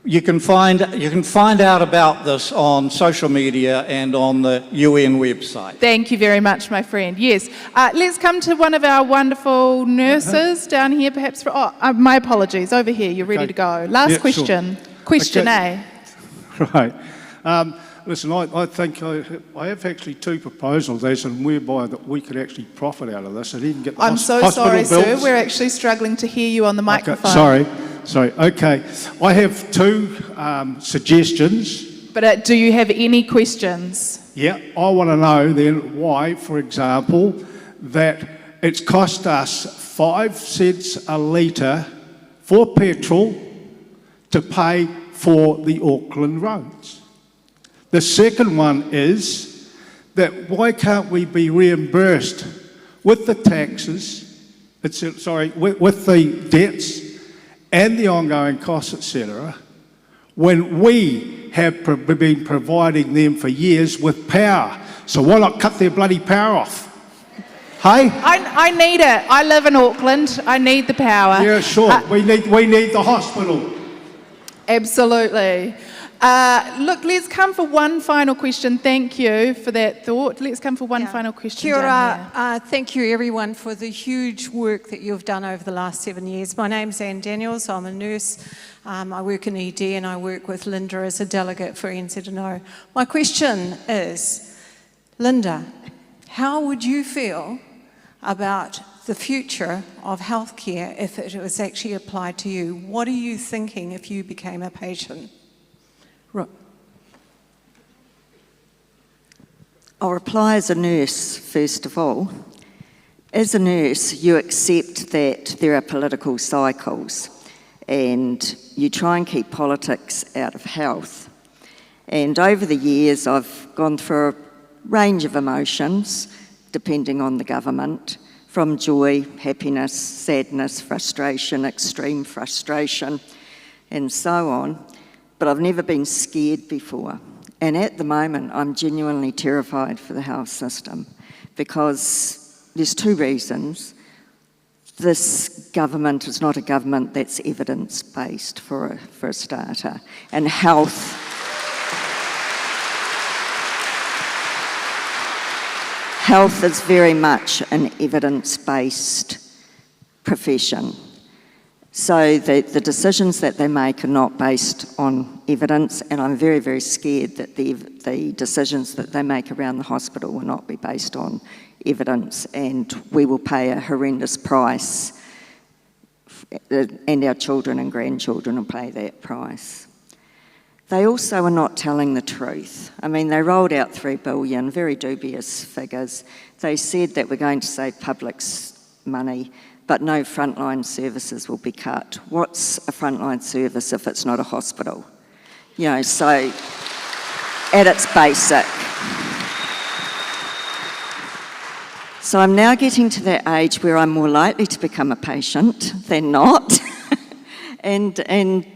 Q: You can find out about this on social media and on the UN website.
C: Thank you very much, my friend. Yes. Let's come to one of our wonderful nurses down here, perhaps. My apologies. Over here, you're ready to go. Last question.
R: Sure.
C: Question A.
R: Right. listen, I think I have actually two proposals as and whereby that we could actually profit out of this and even get the
C: I'm so
R: hospital
C: sorry,
R: bills.
C: sir. We're actually struggling to hear you on the microphone.
R: Sorry. Okay. I have two suggestions.
C: But do you have any questions?
R: Yeah, I want to know then why, for example, that it's cost us 5 cents a litre for petrol to pay for the Auckland roads. The second one is that why can't we be reimbursed with the taxes, with the debts and the ongoing costs, etc., when we have been providing them for years with power? So why not cut their bloody power off? Hey?
C: I need it. I live in Auckland. I need the power.
R: Yeah, sure. We need the hospital.
C: Absolutely. Look, let's come for one final question. Thank you for that thought. Let's come for one final question.
S: Kia
C: down
S: ora. Thank you everyone for the huge work that you've done over the last 7 years. My name's Anne Daniels. I'm a nurse. I work in ED and I work with Linda as a delegate for NZNO. My question is, Linda, how would you feel about the future of healthcare if it was actually applied to you? What are you thinking if you became a patient?
L: I'll reply as a nurse, first of all. As a nurse, you accept that there are political cycles and you try and keep politics out of health. And over the years, I've gone through a range of emotions, depending on the government, from joy, happiness, sadness, frustration, extreme frustration, and so on. But I've never been scared before. And at the moment, I'm genuinely terrified for the health system because there's two reasons. This government is not a government that's evidence-based for a starter. And health is very much an evidence-based profession. So the decisions that they make are not based on evidence, and I'm very, very scared that the decisions that they make around the hospital will not be based on evidence, and we will pay a horrendous price, and our children and grandchildren will pay that price. They also are not telling the truth. I mean, they rolled out $3 billion, very dubious figures. They said that we're going to save public's money, but no frontline services will be cut. What's a frontline service if it's not a hospital? You know, so at its basic. So I'm now getting to that age where I'm more likely to become a patient than not. And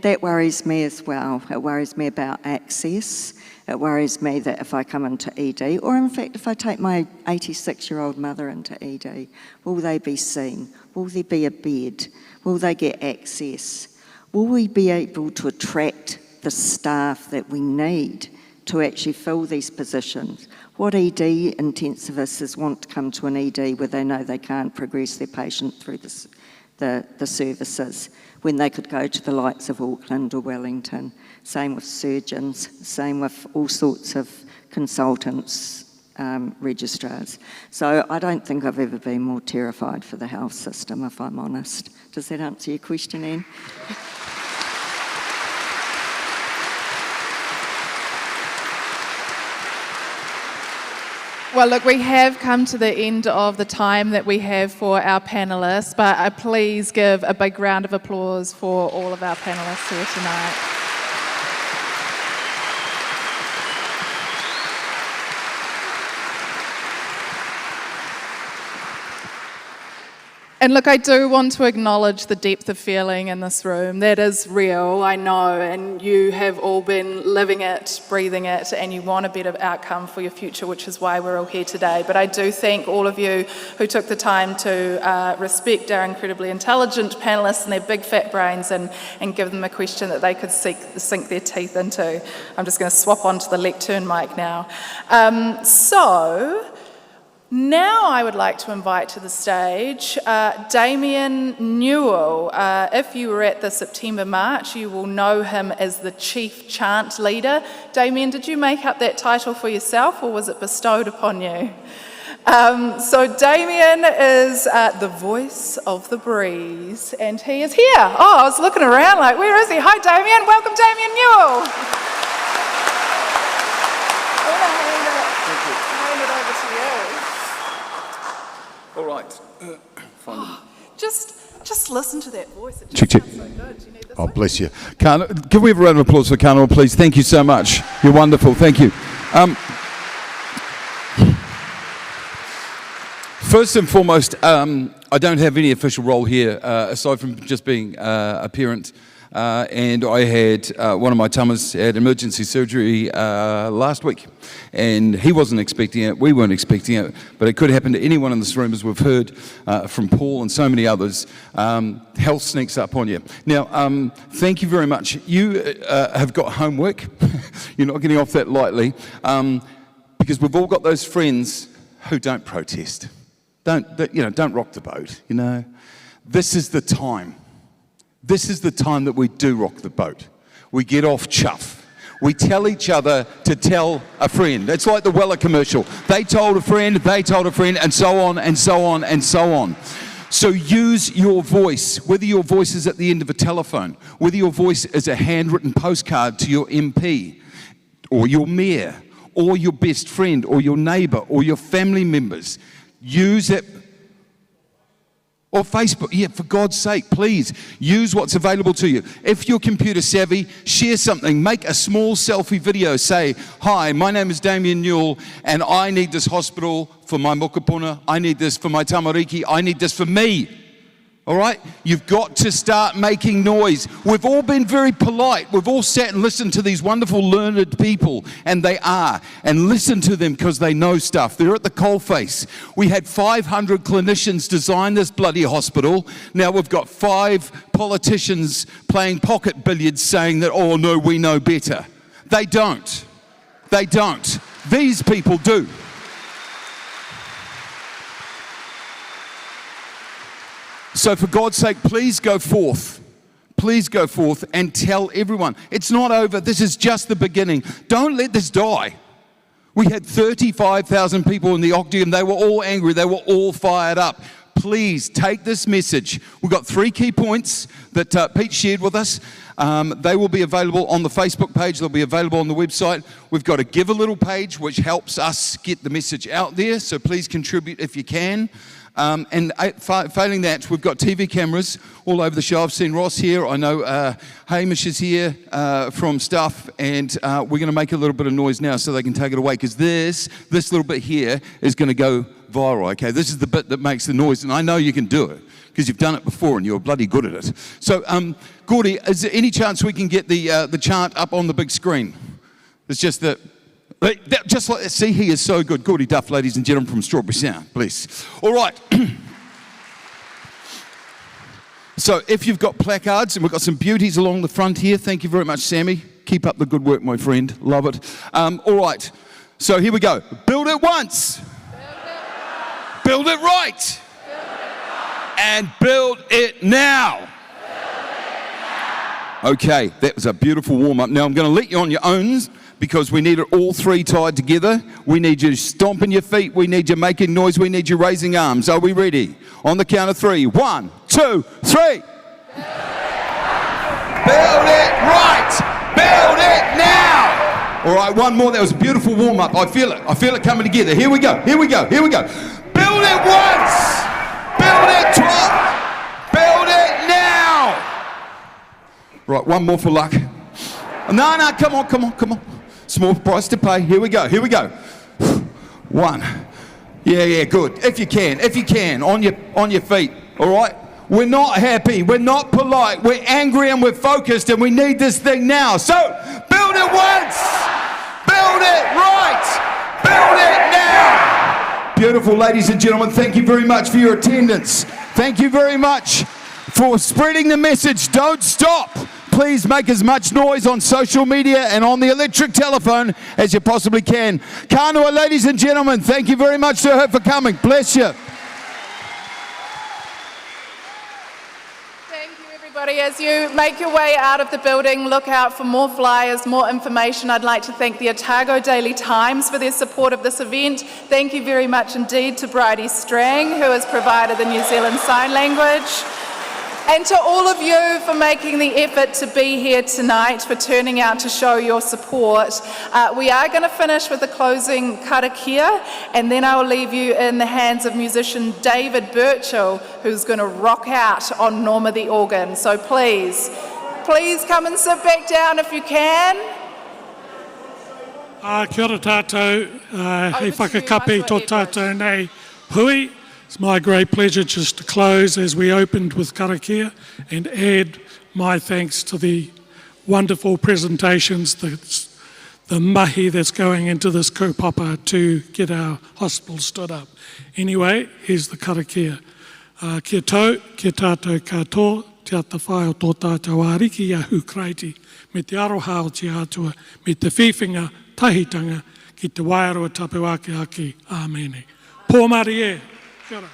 L: that worries me as well. It worries me about access. It worries me that if I come into ED, or in fact if I take my 86-year-old mother into ED, will they be seen? Will there be a bed? Will they get access? Will we be able to attract the staff that we need to actually fill these positions? What ED intensivists want to come to an ED where they know they can't progress their patient through the services, when they could go to the likes of Auckland or Wellington? Same with surgeons, same with all sorts of consultants, registrars. So I don't think I've ever been more terrified for the health system, if I'm honest. Does that answer your question, Anne?
C: Well, look, we have come to the end of the time that we have for our panellists, but please give a big round of applause for all of our panellists here tonight. And look, I do want to acknowledge the depth of feeling in this room. That is real, I know, and you have all been living it, breathing it, and you want a better outcome for your future, which is why we're all here today. But I do thank all of you who took the time to respect our incredibly intelligent panellists and their big fat brains and give them a question that they could sink their teeth into. I'm just going to swap onto the lectern mic now. Now I would like to invite to the stage Damien Newell. If you were at the September March, you will know him as the Chief Chant Leader. Damien, did you make up that title for yourself or was it bestowed upon you? So Damien is the voice of the breeze and he is here. Oh, I was looking around like, where is he? Hi Damien, welcome Damien Newell.
T: All right.
C: Just listen to that voice. It
T: Check,
C: just
T: check.
C: sounds so good. You need this
T: Oh,
C: one?
T: bless you. Give we have a round of applause for Kanoa, please? Thank you so much. You're wonderful. Thank you. First and foremost, I don't have any official role here, aside from just being a parent. And I had one of my tamas had emergency surgery last week, and he wasn't expecting it, we weren't expecting it, but it could happen to anyone in this room, as we've heard from Paul and so many others. Health sneaks up on you. Now, thank you very much. You have got homework. You're not getting off that lightly, because we've all got those friends who don't protest. Don't rock the boat, you know. This is the time. This is the time that we do rock the boat. We get off chuff. We tell each other to tell a friend. It's like the Weller commercial. They told a friend, and so on, and so on, and so on. So use your voice, whether your voice is at the end of a telephone, whether your voice is a handwritten postcard to your MP, or your mayor, or your best friend, or your neighbour, or your family members. Use it. Or Facebook, yeah, for God's sake, please, use what's available to you. If you're computer savvy, share something, make a small selfie video, say, hi, my name is Damien Newell, and I need this hospital for my mokopuna, I need this for my tamariki, I need this for me. All right? You've got to start making noise. We've all been very polite. We've all sat and listened to these wonderful learned people, and they are. And listen to them because they know stuff. They're at the coalface. We had 500 clinicians design this bloody hospital. Now we've got 5 politicians playing pocket billiards saying that, oh no, we know better. They don't. They don't. These people do. So for God's sake, please go forth. Please go forth and tell everyone. It's not over. This is just the beginning. Don't let this die. We had 35,000 people in the Octagon. They were all angry. They were all fired up. Please take this message. We've got 3 key points that Pete shared with us. They will be available on the Facebook page. They'll be available on the website. We've got a Give a Little page, which helps us get the message out there. So please contribute if you can. And failing that, we've got TV cameras all over the show. I've seen Ross here. I know Hamish is here from Stuff, and we're going to make a little bit of noise now so they can take it away, because this little bit here is going to go viral, okay? This is the bit that makes the noise, and I know you can do it because you've done it before and you're bloody good at it. So, Gordy, is there any chance we can get the chant up on the big screen? It's just that... Just like, see, he is so good. Gordy Duff, ladies and gentlemen, from Strawberry Sound, please. All right. So if you've got placards, and we've got some beauties along the front here. Thank you very much, Sammy. Keep up the good work, my friend. Love it. All right. So here we go. Build it once. Build it right. And build it now. Okay, that was a beautiful warm-up. Now I'm going to let you on your own, because we need it all 3 tied together. We need you stomping your feet. We need you making noise. We need you raising arms. Are we ready? On the count of 3. 1, 2, 3. Build it right. Build it now. All right, one more. That was a beautiful warm-up. I feel it. I feel it coming together. Here we go. Here we go. Here we go. Build it once. Build it twice. Build it now. Right, one more for luck. No, come on. Small price to pay. Here we go. 1. Yeah, good. If you can, on your feet. All right. We're not happy. We're not polite. We're angry and we're focused, and we need this thing now. So build it once. Build it right. Build it now. Beautiful, ladies and gentlemen. Thank you very much for your attendance. Thank you very much for spreading the message. Don't stop. please make as much noise on social media and on the electric telephone as you possibly can. Kanoa, ladies and gentlemen, thank you very much to her for coming. Bless you.
C: Everybody, as you make your way out of the building, look out for more flyers, more information. I'd like to thank the Otago Daily Times for their support of this event. Thank you very much indeed to Bridie Strang, who has provided the New Zealand Sign Language. And to all of you for making the effort to be here tonight, for turning out to show your support. We are going to finish with the closing karakia, and then I will leave you in the hands of musician David Birchall, who's going to rock out on Norma the organ. So please come and sit back down if you can.
B: Kia ora tātou, hei whakakapi tō tātou nei hui. It's my great pleasure just to close as we opened with karakia and add my thanks to the wonderful presentations, the mahi that's going into this kaupapa to get our hospital stood up. Anyway, here's the karakia. Kia tau, kia tātou katoa, te ata whai o tō tātou ariki a hukraiti, me te aroha o te atua, me te whiwhinga tahitanga, ki te wairua tapu ake aki. Āmene. Pōmari e. Kia ora.